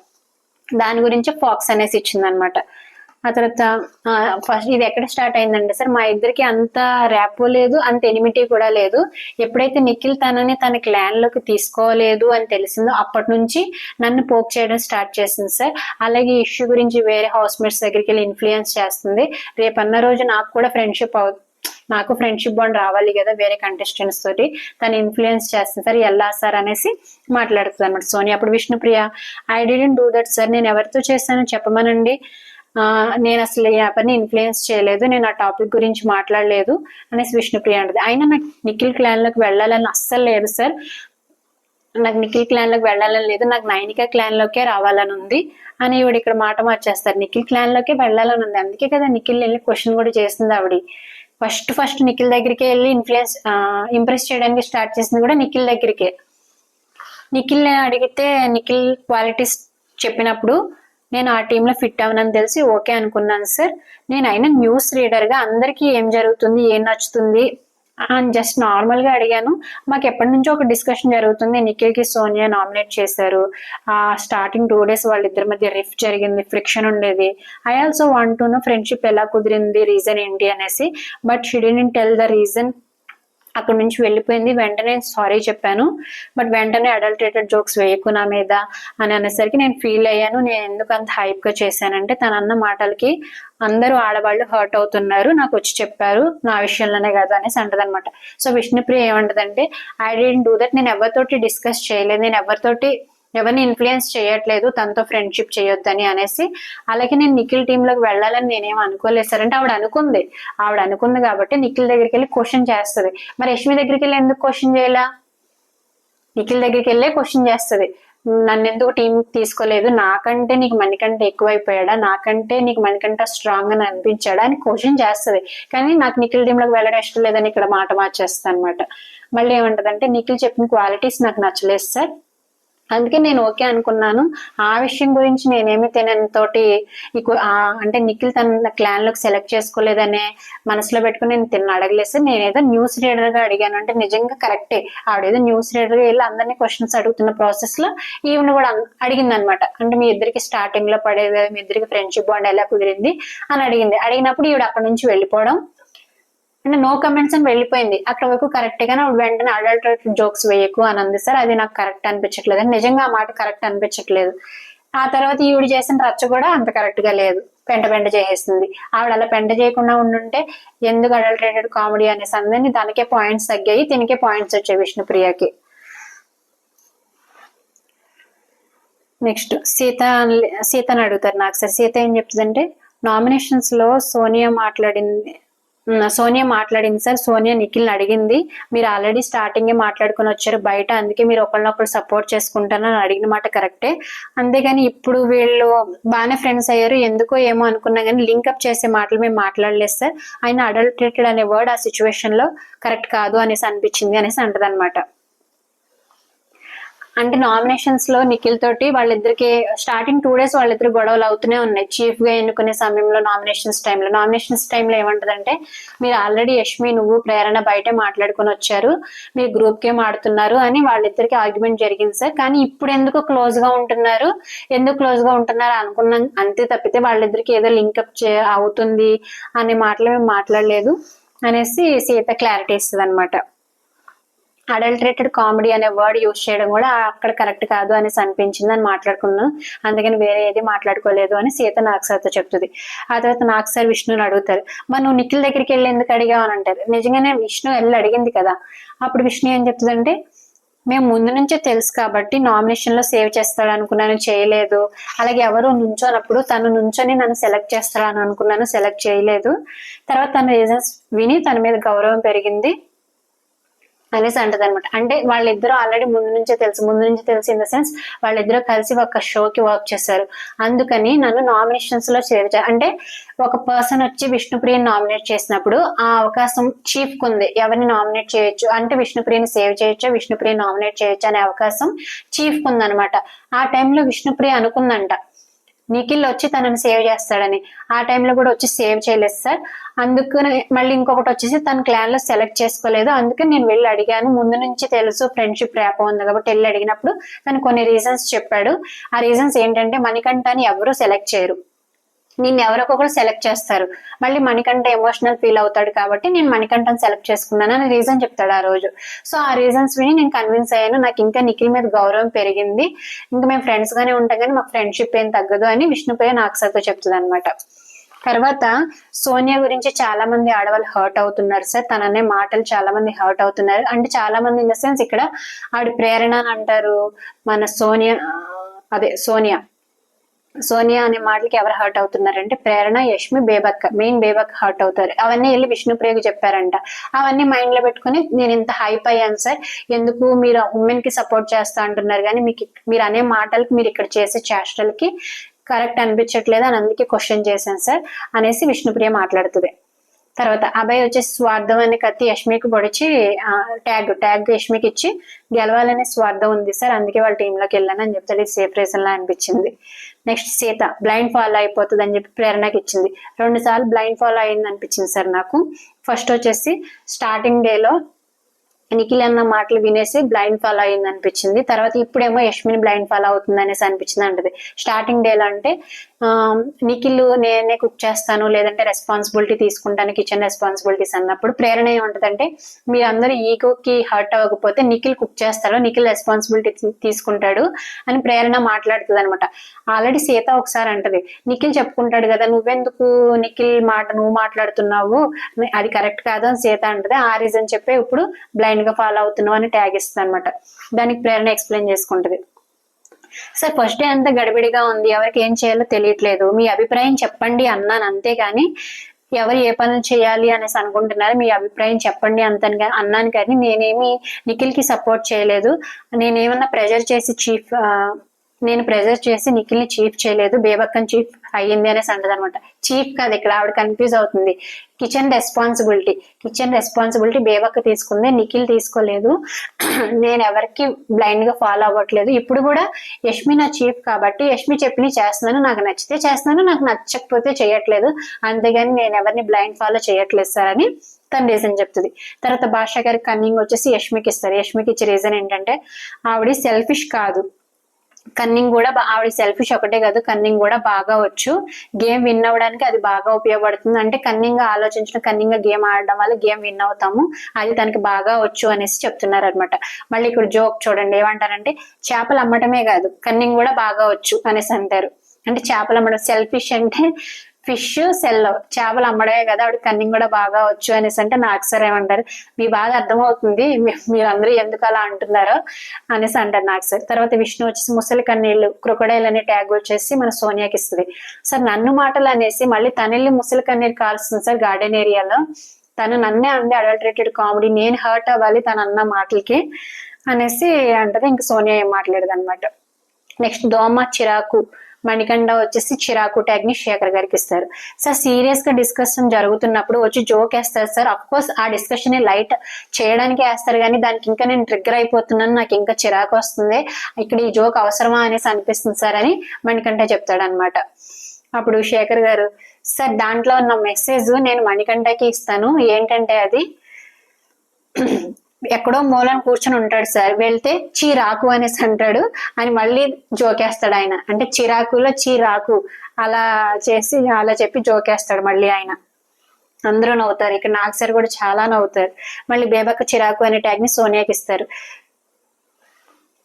దాని గురించి ఫాక్స్ అనేసి ఇచ్చింది అనమాట. ఆ తర్వాత ఫస్ట్ ఇది ఎక్కడ స్టార్ట్ అయిందంటే సార్, మా ఇద్దరికి అంత ర్యాపో లేదు, అంత ఎనిమిటీ కూడా లేదు. ఎప్పుడైతే నిఖిల్ తనని తన క్లాన్ లోకి తీసుకోలేదు అని తెలిసిందో అప్పటి నుంచి నన్ను పోక్ చేయడం స్టార్ట్ చేసింది సార్. అలాగే ఇష్యూ గురించి వేరే హౌస్ మేట్స్ దగ్గరికి వెళ్ళి ఇన్ఫ్లుయెన్స్ చేస్తుంది. రేపన్న రోజు నాకు కూడా నాకు ఫ్రెండ్షిప్ బాండ్ రావాలి కదా వేరే కంటెస్టెంట్స్ తోటి, తను ఇన్ఫ్లుయెన్స్ చేస్తుంది సార్, ఎలా సార్ అనేసి మాట్లాడుతుంది అనమాట సోనియా. అప్పుడు Vishnupriya, I didn't do that sir, నేను ఎవరితో చేస్తానో చెప్పమనండి, నేను అసలు ఎవరిని ఇన్ఫ్లుయెన్స్ చేయలేదు, నేను ఆ టాపిక్ గురించి మాట్లాడలేదు అనేసి విష్ణుప్రియ అంటది. అయినా నాకు నిఖిల్ క్లాన్ లోకి వెళ్ళాలని అస్సలు లేదు సార్, నాకు నిఖిల్ క్లాన్ లోకి వెళ్ళాలని లేదు, నాకు నైనికా క్లాన్ లోకే రావాలని ఉంది అని ఈవిడ ఇక్కడ మాట మార్చేస్తారు. నిఖిల్ క్లాన్ లోకే వెళ్ళాలని ఉంది, అందుకే కదా నిఖిల్ వెళ్ళి క్వశ్చన్ కూడా చేసింది ఆవిడ. ఫస్ట్ నిఖిల్ దగ్గరికి వెళ్ళి ఇంప్రెస్ చేయడానికి స్టార్ట్ చేసింది కూడా నిఖిల్ దగ్గరికే. నిఖిల్ అడిగితే నిఖిల్ క్వాలిటీస్ చెప్పినప్పుడు నేను ఆ టీంలో ఫిట్ అవనని తెలిసి ఓకే అనుకున్నాను సార్. నేను అయినా న్యూస్ రీడర్ గా అందరికీ ఏం జరుగుతుంది, ఏం నచ్చుతుంది అని జస్ట్ నార్మల్ గా అడిగాను. మాకు ఎప్పటి నుంచో ఒక డిస్కషన్ జరుగుతుంది, నిఖిల్ కి సోనియా నామినేట్ చేశారు, స్టార్టింగ్ 2 days వాళ్ళిద్దరి మధ్య రిఫ్ట్ జరిగింది, ఫ్రిక్షన్ ఉండేది. I also want to know friendship ఎలా కుదిరింది, రీజన్ ఏంటి అనేసి. But she didn't tell the reason. అక్కడ నుంచి వెళ్ళిపోయింది. వెంటనే సారీ చెప్పాను, బట్ వెంటనే అడల్టరేటెడ్ జోక్స్ వేయకు నా మీద అని అనేసరికి నేను ఫీల్ అయ్యాను. నేను ఎందుకు అంత హైప్ గా చేశానంటే తన అన్న మాటలకి అందరూ ఆడవాళ్ళు హర్ట్ అవుతున్నారు, నాకు వచ్చి చెప్పారు, నా విషయంలోనే కదా అనేసి అంటదనమాట. సో విష్ణుప్రియ ఏమంటదంటే, ఐ డిడ్ంట్ డూ దట్, నేను ఎవరితోటి డిస్కస్ చేయలేదు, నేను ఎవరిని ఇన్ఫ్లుయెన్స్ చేయట్లేదు తనతో ఫ్రెండ్షిప్ చేయొద్దని అనేసి. అలాగే నేను నిఖిల్ టీమ్ లోకి వెళ్ళాలని నేనేం అనుకోలేదు సార్ అంటే ఆవిడ అనుకుంది కాబట్టి నిఖిల్ దగ్గరికి వెళ్ళి క్వశ్చన్ చేస్తుంది. మరి యష్మి దగ్గరికి వెళ్ళి ఎందుకు క్వశ్చన్ చేయాల? నిఖిల్ దగ్గరికి వెళ్ళే క్వశ్చన్ చేస్తుంది, నన్ను ఎందుకు టీం తీసుకోలేదు, నాకంటే నీకు మణికంఠ ఎక్కువైపోయాడా, నాకంటే నీకు మణికంఠ స్ట్రాంగ్ అని అనిపించాడా అని క్వశ్చన్ చేస్తుంది. కానీ నాకు నిఖిల్ టీమ్ లోకి వెళ్ళడం ఇష్టం లేదని ఇక్కడ మాట మార్చేస్తాను అనమాట. మళ్ళీ ఏమంటదంటే, నిఖిల్ చెప్పిన క్వాలిటీస్ నాకు నచ్చలేదు సార్, అందుకే నేను ఓకే అనుకున్నాను, ఆ విషయం గురించి నేనేమి తోటి అంటే నిఖిల్ తన క్లాన్ లోకి సెలెక్ట్ చేసుకోలేదనే మనసులో పెట్టుకుని నేను అడగలేదు సార్, నేనేదో న్యూస్ రీడర్ గా అడిగాను అంటే నిజంగా కరెక్టే. ఆవిడేదో న్యూస్ రీడర్ గా వెళ్ళి అందరినీ క్వశ్చన్స్ అడుగుతున్న ప్రాసెస్ లో ఈవిని కూడా అడిగింది అనమాట. అంటే మీ ఇద్దరికి స్టార్టింగ్ లో పడేది, మీ ఇద్దరికి ఫ్రెండ్షిప్ బాండ్ ఎలా కుదిరింది అని అడిగింది. అడిగినప్పుడు ఈవిడ అక్కడి నుంచి వెళ్ళిపోవడం అంటే నో కమెంట్స్ అని వెళ్ళిపోయింది. అక్కడ వరకు కరెక్ట్ గానే వెంటనే అడల్టరేటెడ్ జోక్స్ వేయకు అని అంది సార్, అది నాకు కరెక్ట్ అనిపించట్లేదు అని. నిజంగా ఆ మాట కరెక్ట్ అనిపించట్లేదు. ఆ తర్వాత ఈవిడ చేసిన రచ్చ కూడా అంత కరెక్ట్ గా లేదు, పెంట చేసేస్తుంది. ఆవిడ అలా పెంట చేయకుండా ఉండుంటే ఎందుకు అడల్టరేటెడ్ కామెడీ అనేసి అందరినీ దానికే పాయింట్స్ తగ్గాయి, దీనికే పాయింట్స్ వచ్చాయి విష్ణుప్రియకి. నెక్స్ట్ సీతని అడుగుతారు నాకు సార్. సీత ఏం చెప్తుందంటే, నామినేషన్స్ లో సోనియా మాట్లాడింది సార్, సోనియా నిఖిల్ని అడిగింది, మీరు ఆల్రెడీ స్టార్టింగే మాట్లాడుకుని వచ్చారు బయట, అందుకే మీరు ఒకళ్ళనొకరు సపోర్ట్ చేసుకుంటానని అడిగిన మాట కరెక్టే, అంతేగాని ఇప్పుడు వీళ్ళు బాగానే ఫ్రెండ్స్ అయ్యారు ఎందుకో ఏమో అనుకున్నా కానీ లింకప్ చేసే మాటలు మేము మాట్లాడలేదు సార్, ఆయన అడల్టరేటెడ్ అనే వర్డ్ ఆ సిచ్యువేషన్ లో కరెక్ట్ కాదు అనేసి అనిపించింది అనేసి అంటదనమాట. అంటే నామినేషన్స్ లో నిఖిల్ తోటి వాళ్ళిద్దరికి స్టార్టింగ్ 2 days వాళ్ళిద్దరు గొడవలు అవుతూనే ఉన్నాయి. చీఫ్ గా ఎన్నుకునే సమయంలో నామినేషన్స్ టైంలో ఏమంటదంటే, మీరు ఆల్రెడీ యష్మి నువ్వు ప్రేరణ బయటే మాట్లాడుకుని వచ్చారు, మీరు గ్రూప్ గేమ్ ఆడుతున్నారు అని వాళ్ళిద్దరికి ఆర్గ్యుమెంట్ జరిగింది సార్, కానీ ఇప్పుడు ఎందుకు క్లోజ్ గా ఉంటున్నారు అనుకున్నాం అంతే తప్పితే వాళ్ళిద్దరికి ఏదో లింకప్ అవుతుంది అనే మాటలు మేము మాట్లాడలేదు అనేసి సీత క్లారిటీ ఇస్తుంది అనమాట. అడల్టరేటెడ్ కామెడీ అనే వర్డ్ యూజ్ చేయడం కూడా అక్కడ కరెక్ట్ కాదు అనేసి అనిపించింది అని మాట్లాడుకున్నాను, అందుకని వేరే ఏది మాట్లాడుకోలేదు అని సీత నాగ్ సార్తో చెప్తుంది. ఆ తర్వాత నాగ్ సార్ విష్ణుని అడుగుతారు, మరి నువ్వు నిఖిల్ దగ్గరికి వెళ్ళి ఎందుకు అడిగావు అని అంటారు. నిజంగానే విష్ణు వెళ్ళి అడిగింది కదా. అప్పుడు విష్ణు ఏం చెప్తుందంటే, మేము ముందు నుంచే తెలుసు కాబట్టి నామినేషన్ లో సేవ్ చేస్తాడు అనుకున్నాను, చేయలేదు. అలాగే ఎవరు నుంచోనప్పుడు తను నుంచొని నన్ను సెలెక్ట్ చేస్తాడని అనుకున్నాను, సెలెక్ట్ చేయలేదు. తర్వాత తన రీజన్స్ విని తన మీద గౌరవం పెరిగింది అనేసి అంటది అనమాట. అంటే వాళ్ళిద్దరూ ఆల్రెడీ ముందు నుంచే తెలుసు ఇన్ ద సెన్స్ వాళ్ళిద్దరూ కలిసి ఒక షోకి వర్క్ చేశారు, అందుకని నన్ను నామినేషన్స్ లో అంటే ఒక పర్సన్ వచ్చి విష్ణుప్రియని నామినేట్ చేసినప్పుడు ఆ అవకాశం చీఫ్ కు ఉంది, ఎవరిని నామినేట్ చేయొచ్చు అంటే విష్ణుప్రియని సేవ్ చేయొచ్చు, విష్ణుప్రియని నామినేట్ చేయొచ్చు అనే అవకాశం చీఫ్ కు ఉందనమాట. ఆ టైంలో విష్ణుప్రియ అనుకుందంట, నిఖిల్ వచ్చి తనని సేవ్ చేస్తాడని. ఆ టైంలో కూడా వచ్చి సేవ్ చేయలేదు సార్. అందుకని మళ్ళీ ఇంకొకటి వచ్చేసి తన క్లాన్ లో సెలెక్ట్ చేసుకోలేదు. అందుకని నేను వెళ్ళి అడిగాను. ముందు నుంచి తెలుసు ఫ్రెండ్షిప్ ర్యాప్ ఉంది కాబట్టి వెళ్ళి అడిగినప్పుడు తను కొన్ని రీజన్స్ చెప్పాడు. ఆ రీజన్స్ ఏంటంటే మణికంఠని ఎవరు సెలెక్ట్ చేయరు, నిన్ను ఎవరికొకరు సెలెక్ట్ చేస్తారు. మళ్ళీ మణికంఠ ఎమోషనల్ ఫీల్ అవుతాడు కాబట్టి నేను మణికంఠని సెలెక్ట్ చేసుకున్నాను అని రీజన్ చెప్తాడు ఆ రోజు. సో ఆ రీజన్స్ విని నేను కన్విన్స్ అయ్యాను. నాకు ఇంకా నిఖిల్ మీద గౌరవం పెరిగింది. ఇంకా మేము ఫ్రెండ్స్ గానే ఉంటాం కానీ మాకు ఫ్రెండ్షిప్ ఏం తగ్గదు అని విష్ణుప్రియ నాగసార్తో చెప్తుంది అనమాట. తర్వాత సోనియా గురించి చాలా మంది ఆడవాళ్ళు హర్ట్ అవుతున్నారు సార్. తననే మాటలు చాలా మంది హర్ట్ అవుతున్నారు. అంటే చాలా మంది ఇన్ ద సెన్స్ ఇక్కడ ఆవిడ ప్రేరణ అని అంటారు, మన సోనియా అనే మాటలకి ఎవరు హర్ట్ అవుతున్నారంటే ప్రేరణ, యష్మి, బేబక్క, మెయిన్ బేబక్క హర్ట్ అవుతారు. అవన్నీ వెళ్ళి విష్ణుప్రియకు చెప్పారంట. అవన్నీ మైండ్ లో పెట్టుకుని నేను ఇంత హైప్ అయ్యాను సార్, ఎందుకు మీరు ఉమెన్ కి సపోర్ట్ చేస్తా అంటున్నారు కానీ మీరు అనే మాటలకి మీరు ఇక్కడ చేసే చేష్టలకి కరెక్ట్ అనిపించట్లేదు అని అందుకే క్వశ్చన్ చేశాను సార్ అనేసి విష్ణుప్రియ మాట్లాడుతుంది. తర్వాత అభయ్ వచ్చేసి స్వార్థం అనే కత్తి యష్మికి పొడిచి ట్యాగ్ యష్మికి ఇచ్చి గెలవాలనే స్వార్థం ఉంది సార్, అందుకే వాళ్ళ టీంలోకి వెళ్ళాను అని చెప్తాడు. ఇది సేఫ్ రీజన్ లా అనిపించింది. నెక్స్ట్ సీత బ్లైండ్ ఫాలో అయిపోతుంది అని చెప్పి ప్రేరణకి ఇచ్చింది. 2 సార్లు బ్లైండ్ ఫాలో అయింది అనిపించింది సార్ నాకు. ఫస్ట్ వచ్చేసి స్టార్టింగ్ డేలో నిఖిల్ అన్న మాటలు వినేసి బ్లైండ్ ఫాలో అయింది అనిపించింది. తర్వాత ఇప్పుడేమో యష్మిని బ్లైండ్ ఫాలో అవుతుంది అనేసి అనిపించింది అంటది. స్టార్టింగ్ డేలో అంటే నిఖిల్ నేనే కుక్ చేస్తాను లేదంటే రెస్పాన్సిబిలిటీ తీసుకుంటాను కిచెన్ రెస్పాన్సిబిలిటీస్ అన్నప్పుడు ప్రేరణ ఏమంటదంటే మీరందరూ ఈగోకి హర్ట్ అవ్వకపోతే నిఖిల్ కుక్ చేస్తాడు, నిఖిల్ రెస్పాన్సిబిలిటీ తీసుకుంటాడు అని ప్రేరణ మాట్లాడుతుంది అనమాట. ఆల్రెడీ సీత ఒకసారి అంటది, నిఖిల్ చెప్పుకుంటాడు కదా నువ్వెందుకు నిఖిల్ మాట నువ్వు మాట్లాడుతున్నావు, అది కరెక్ట్ కాదు అని సీత అంటది. ఆ రీజన్ చెప్పే ఇప్పుడు బ్లైండ్ గా ఫాలో అవుతున్నావు అని ట్యాగ్ ఇస్తుంది అనమాట. దానికి ప్రేరణ ఎక్స్ప్లెయిన్ చేసుకుంటది. సార్ ఫస్ట్ డే అంతా గడిబిడిగా ఉంది, ఎవరికి ఏం చేయాలో తెలియట్లేదు, మీ అభిప్రాయం చెప్పండి అన్నాను, అంతేగాని ఎవరు ఏ పనులు చేయాలి అనేసి అనుకుంటున్నారు మీ అభిప్రాయం చెప్పండి అన్నాను కానీ నేనేమి నిఖిల్ కి సపోర్ట్ చేయలేదు, నేనేమన్నా నేను ప్రెజర్ చేసి నిఖిల్ ని చీఫ్ చేయలేదు, బేబక్కని చీఫ్ అయ్యింది అనేసి అంటది అనమాట. చీఫ్ కాదు ఇక్కడ, ఆవిడ కన్ఫ్యూజ్ అవుతుంది. కిచెన్ రెస్పాన్సిబిలిటీ బేబక్క తీసుకుంది, నిఖిల్ తీసుకోలేదు. నేను ఎవరికి బ్లైండ్ గా ఫాలో అవ్వట్లేదు. ఇప్పుడు కూడా యష్మి నా చీఫ్ కాబట్టి యష్మి చెప్పిన చేస్తున్నాను, నాకు నచ్చితే చేస్తున్నాను, నాకు నచ్చకపోతే చేయట్లేదు, అంతేగాని నేను ఎవరిని బ్లైండ్ ఫాలో చేయట్లేదు సార్ అని తన రీజన్ చెప్తుంది. తర్వాత భాష గారి కన్నింగ్ వచ్చేసి యష్మికి ఇస్తారు. యష్మికి ఇచ్చే రీజన్ ఏంటంటే ఆవిడ సెల్ఫిష్ కాదు, కన్నింగ్ కూడా ఆవిడ సెల్ఫిష్ ఒకటే కాదు కన్నింగ్ కూడా బాగా వచ్చు, గేమ్ విన్ అవ్వడానికి అది బాగా ఉపయోగపడుతుంది. అంటే కన్నింగ్ గా ఆలోచించిన కన్నింగ్ గా గేమ్ ఆడడం వల్ల గేమ్ విన్ అవుతాము, అది తనకి బాగా వచ్చు అనేసి చెప్తున్నారు అనమాట. మళ్ళీ ఇక్కడ జోక్ చూడండి, ఏమంటారంటే చేపలు అమ్మటమే కాదు కన్నింగ్ కూడా బాగా వచ్చు అనేసి అంటారు. అంటే చేపలు అమ్మడం సెల్ఫిష్ అంటే ఫిష్ సెల్, చేపలు అమ్మడమే కదా ఆవిడ కన్నింగ్ కూడా బాగా వచ్చు అనేసి అంటే నాకు సార్ ఏమంటారు మీ బాగా అర్థమవుతుంది మీరందరూ ఎందుకు అలా అంటున్నారో అనేసి అంటారు నాకు సార్. తర్వాత విష్ణు వచ్చేసి ముసలి కన్నీళ్ళు క్రొకడైల్ అనే ట్యాగ్ వచ్చేసి మన సోనియాకి ఇస్తుంది. సార్ నన్ను మాటలు అనేసి మళ్ళీ తనెళ్ళి ముసలి కన్నీరు కాల్స్తుంది సార్ గార్డెన్ ఏరియాలో, తను నన్నే అంది అడల్టరేటెడ్ కామెడీ, నేను హర్ట్ అవ్వాలి తను అన్న మాటలకి అనేసి అంటది. ఇంక సోనియా ఏం మాట్లాడదు అనమాట. నెక్స్ట్ దోమ చిరాకు మణికంఠ వచ్చేసి చిరాకు ట్యాగ్ ని శేఖర్ గారికి ఇస్తారు. సార్ సీరియస్ గా డిస్కషన్ జరుగుతున్నప్పుడు వచ్చి జోక్ వేస్తారు సార్, అఫ్ కోర్స్ ఆ డిస్కషన్ ని లైట్ చేయడానికి వేస్తారు కానీ దానికి ఇంకా నేను ట్రిగ్గర్ అయిపోతున్నాను, నాకు ఇంకా చిరాకు వస్తుంది, ఇక్కడ ఈ జోక్ అవసరమా అనేసి అనిపిస్తుంది సార్ అని మణికంఠ చెప్తాడు అనమాట. అప్పుడు శేఖర్ గారు సార్ దాంట్లో ఉన్న మెసేజ్ నేను మణికంఠకి ఇస్తాను, ఏంటంటే అది ఎక్కడో మూలం కూర్చొని ఉంటాడు సార్, వెళ్తే చీరాకు అనేసి అంటాడు అని మళ్ళీ జోకేస్తాడు ఆయన, అంటే చిరాకులో చీరాకు అలా చెప్పి జోకేస్తాడు మళ్ళీ ఆయన. అందరూ నవ్వుతారు, ఇక్కడ నాగ్ సార్ కూడా చాలా నవ్వుతారు. మళ్ళీ బేబక్క చిరాకు అనే ట్యాగ్ ని సోనియాకి ఇస్తారు.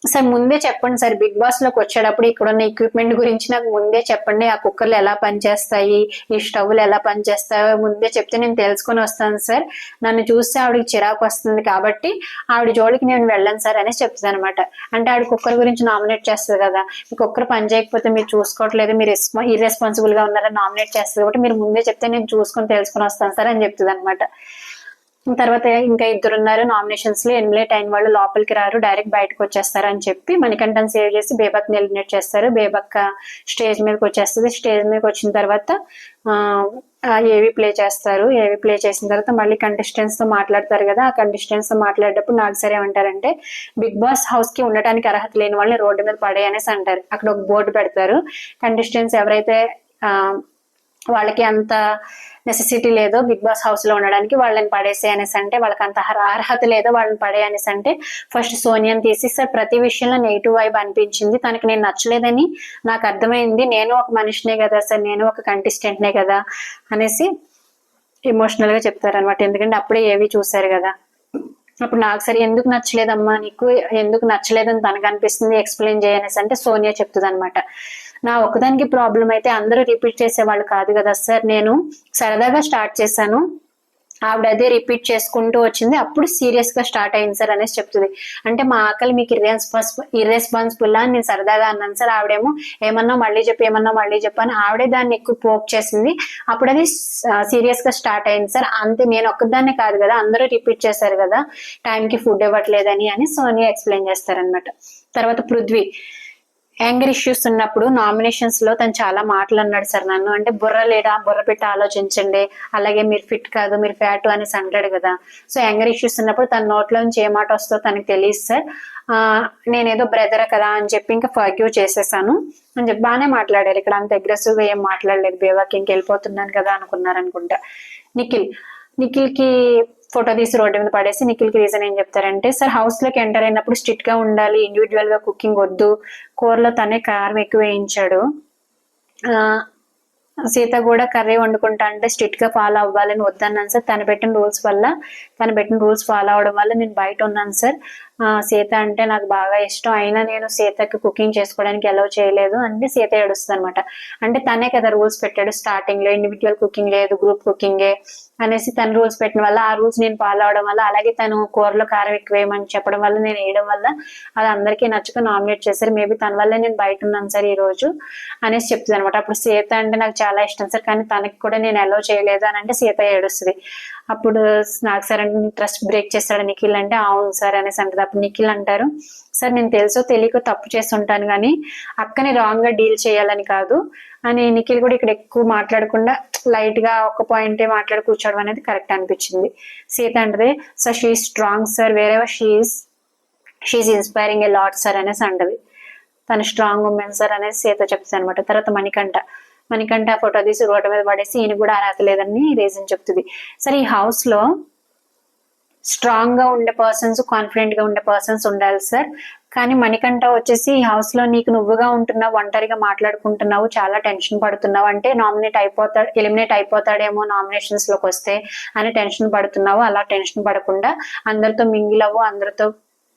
సార్ ముందే చెప్పండి సార్, బిగ్ బాస్ లోకి వచ్చేటప్పుడు ఇక్కడ ఉన్న ఎక్విప్మెంట్ గురించి నాకు ముందే చెప్పండి, ఆ కుక్కర్లు ఎలా పనిచేస్తాయి, ఈ స్టవ్లు ఎలా పనిచేస్తాయో ముందే చెప్తే నేను తెలుసుకొని వస్తాను సార్, నన్ను చూస్తే ఆవిడకి చిరాకు వస్తుంది కాబట్టి ఆవిడ జోలికి నేను వెళ్ళను సార్ అనేసి చెప్తుంది అనమాట. అంటే ఆవిడ కుక్కర్ గురించి నామినేట్ చేస్తుంది కదా, ఈ కుక్కర్ పని చేయకపోతే మీరు చూసుకోవట్లేదు, మీరు ఇర్రెస్పాన్సిబుల్ గా ఉన్నారని నామినేట్ చేస్తుంది కాబట్టి మీరు ముందే చెప్తే నేను చూసుకొని తెలుసుకొని వస్తాను సార్ అని చెప్తుంది అనమాట. తర్వాత ఇంకా 2 ఉన్నారు నామినేషన్స్ లో, ఎలిమినేట్ అయిన వాళ్ళు లోపలికి రారు, డైరెక్ట్ బయటకు వచ్చేస్తారు అని చెప్పి మణికంఠన్ సేవ్ చేసి బేబక్ని ఎలిమినేట్ చేస్తారు. బేబక్క స్టేజ్ మీదకి వచ్చేస్తుంది. స్టేజ్ మీదకి వచ్చిన తర్వాత ఏవి ప్లే చేస్తారు. ఏవి ప్లే చేసిన తర్వాత మళ్ళీ కంటెస్టెంట్స్ తో మాట్లాడతారు కదా. ఆ కంటెస్టెంట్స్ తో మాట్లాడేటప్పుడు నాకు సరే ఏమంటారంటే, బిగ్ బాస్ హౌస్ కి ఉండటానికి అర్హత లేని వాళ్ళని రోడ్డు మీద పడే అనేసి అంటారు. అక్కడ ఒక బోర్డు పెడతారు. కంటెస్టెంట్స్ ఎవరైతే వాళ్ళకి అంత నెసెసిటీ లేదో బిగ్ బాస్ హౌస్ లో ఉండడానికి వాళ్ళని పడేసే అనేసి అంటే, వాళ్ళకి అంత అర్హత లేదో వాళ్ళని పడే అనేసి అంటే, ఫస్ట్ సోనియాని తీసి, సార్ ప్రతి విషయంలో నెగిటివ్ వైబ్ అనిపించింది, తనకి నేను నచ్చలేదని నాకు అర్థమైంది, నేను ఒక మనిషినే కదా సార్, నేను ఒక కంటెస్టెంట్నే కదా అనేసి ఎమోషనల్ గా చెప్తారనమాట. ఎందుకంటే అప్పుడే ఏవి చూసారు కదా. అప్పుడు నాకు సరే ఎందుకు నచ్చలేదమ్మా, నీకు ఎందుకు నచ్చలేదని తనకు అనిపిస్తుంది, ఎక్స్ప్లెయిన్ చేయనేసి అంటే సోనియా చెప్తుంది అనమాట. నా ఒకదానికి ప్రాబ్లం అయితే అందరూ రిపీట్ చేసేవాళ్ళు కాదు కదా సార్, నేను సరదాగా స్టార్ట్ చేశాను, ఆవిడ అదే రిపీట్ చేసుకుంటూ వచ్చింది, అప్పుడు సీరియస్ గా స్టార్ట్ అయింది సార్ అనేసి చెప్తుంది. అంటే మా ఆకలి మీకు ఇర్రెస్పాన్సిబుల్ అని నేను సరదాగా అన్నాను సార్. ఆవిడేమో ఏమన్నా మళ్ళీ చెప్పు అని ఆవిడే దాన్ని ఎక్కువ పోక్ చేసింది. అప్పుడు అది సీరియస్ గా స్టార్ట్ అయింది సార్. అంతే, నేను ఒక్కదాన్నే కాదు కదా, అందరూ రిపీట్ చేశారు కదా టైంకి ఫుడ్ ఇవ్వట్లేదని అని సోనియా ఎక్స్ప్లెయిన్ చేస్తారనమాట. తర్వాత పృథ్వీ యాంగర్ ఇష్యూస్ ఉన్నప్పుడు నామినేషన్స్ లో తను చాలా మాటలు అన్నాడు సార్ నన్ను. అంటే బుర్ర లేడా, బుర్ర పెట్టి ఆలోచించండి, అలాగే మీరు ఫిట్ కాదు, మీరు ఫ్యాట్ అనేసి అంటాడు కదా. సో యాంగర్ ఇష్యూస్ ఉన్నప్పుడు తన నోట్లో నుంచి ఏ మాట వస్తుందో తనకు తెలియదు సార్. నేనేదో బ్రదర్ కదా అని చెప్పి ఇంకా ఫర్గ్యూ చేసేసాను అని చెప్పి బాగానే మాట్లాడారు. ఇక్కడ అంత అగ్రెసివ్ గా ఏం మాట్లాడలేదు. బేవాకి ఇంకెళ్ళిపోతున్నాను కదా అనుకున్నారనుకుంటా. నిఖిల్ కి ఫోటో తీసి రోడ్డు మీద పడేసి నిఖిల్ కి రీజన్ ఏం చెప్తారంటే, సార్ హౌస్ లోకి ఎంటర్ అయినప్పుడు స్ట్రిక్ట్ గా ఉండాలి, ఇండివిజువల్ గా కుకింగ్ వద్దు, కూరలో తనే కారం ఎక్కువ వేయించాడు, సీత కూడా కర్రీ వండుకుంటా అంటే స్ట్రిక్ట్ గా ఫాలో అవ్వాలని వద్దన్నాను సార్, తను పెట్టిన రూల్స్ ఫాలో అవడం వల్ల నేను బయట ఉన్నాను సార్. సీత అంటే నాకు బాగా ఇష్టం, అయినా నేను సీతకి కుకింగ్ చేసుకోవడానికి అలౌ చేయలేదు అంటే సీత ఏడుస్తుంది అనమాట. అంటే తనే కదా రూల్స్ పెట్టాడు స్టార్టింగ్ లో, ఇండివిజువల్ కుకింగ్ లేదు, గ్రూప్ కుకింగే అనేసి తను రూల్స్ పెట్టిన వల్ల, ఆ రూల్స్ నేను ఫాలో అవడం వల్ల, అలాగే తను కూరలో కారం ఎక్కువ వేయమని చెప్పడం వల్ల, నేను వేయడం వల్ల అది అందరికీ నచ్చక నామినేట్ చేశారు. మేబీ తన వల్లే నేను బయట ఉన్నాను సార్ ఈ రోజు అనేసి చెప్తుంది అనమాట. అప్పుడు సీత అంటే నాకు చాలా ఇష్టం సార్, కానీ తనకి కూడా నేను అలౌ చేయలేదు అని అంటే సీత ఏడుస్తుంది. అప్పుడు నాకు సార్ అంటే ట్రస్ట్ బ్రేక్ చేస్తాడు నిఖిల్ అంటే, అవును సార్ అనేసి అంటది. అప్పుడు నిఖిల్ అంటారు, సార్ నేను తెలుసో తెలియక తప్పు చేస్తుంటాను కానీ అక్కని రాంగ్ గా డీల్ చేయాలని కాదు అని. నిఖిల్ కూడా ఇక్కడ ఎక్కువ మాట్లాడకుండా లైట్ గా ఒక పాయింటే మాట్లాడి కూర్చోవడం అనేది కరెక్ట్ అనిపించింది. సీత అంటే, sir she strong sir, wherever she's inspiring a lot sir అనేసి అంటది. తను స్ట్రాంగ్ ఉమెన్ సార్ అనేసి సీత చెప్తుంది అనమాట. తర్వాత మణికంఠ ఫోటో తీసి రోడ్డు మీద పడేసి ఈయన కూడా అర్హత లేదని రీజన్ చెప్తుంది. సరే ఈ హౌస్ లో స్ట్రాంగ్ గా ఉండే పర్సన్స్, కాన్ఫిడెంట్ గా ఉండే పర్సన్స్ ఉండాలి సార్, కానీ మణికంఠ వచ్చేసి ఈ హౌస్ లో నీకు నువ్వుగా ఉంటున్నావు, ఒంటరిగా మాట్లాడుకుంటున్నావు, చాలా టెన్షన్ పడుతున్నావు, అంటే ఎలిమినేట్ అయిపోతాడేమో నామినేషన్స్ లోకి వస్తే అని టెన్షన్ పడుతున్నావు. అలా టెన్షన్ పడకుండా అందరితో మింగిల్ అవ్వు, అందరితో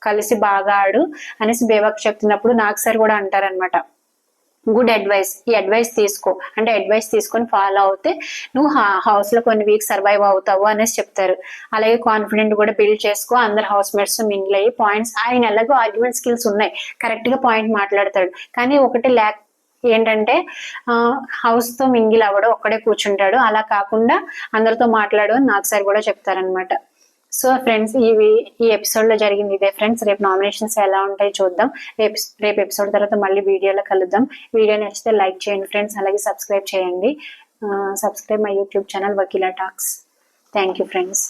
కలిసి బాగా ఆడు అనేసి బేవాక్ చెప్తున్నప్పుడు నాకు సార్ కూడా అంటారనమాట, గుడ్ అడ్వైస్, ఈ అడ్వైస్ తీసుకో అంటే అడ్వైస్ తీసుకొని ఫాలో అవుతే నువ్వు హౌస్ లో కొన్ని వీక్స్ సర్వైవ్ అవుతావు అనేసి చెప్తారు. అలాగే కాన్ఫిడెంట్ కూడా బిల్డ్ చేసుకో, అందరు హౌస్ మేట్స్ మింగిల్ అయ్యి పాయింట్స్, ఆయన ఎలాగో ఆర్గ్యుమెంట్ స్కిల్స్ ఉన్నాయి, కరెక్ట్ గా పాయింట్ మాట్లాడతాడు, కానీ ఒకటి ఏంటంటే హౌస్ తో మింగిల్ అవ్వడు, ఒక్కడే కూర్చుంటాడు, అలా కాకుండా అందరితో మాట్లాడు అని నాకు సార్ కూడా చెప్తారనమాట. సో ఫ్రెండ్స్, ఈ ఎపిసోడ్ లో జరిగింది ఇదే ఫ్రెండ్స్. రేపు నామినేషన్స్ ఎలా ఉంటాయి చూద్దాం. రేపు ఎపిసోడ్ తర్వాత మళ్ళీ వీడియోలో కలుద్దాం. వీడియో నచ్చితే లైక్ చేయండి ఫ్రెండ్స్, అలాగే సబ్స్క్రైబ్ చేయండి. Subscribe my YouTube channel Vakeela talks. Thank you friends.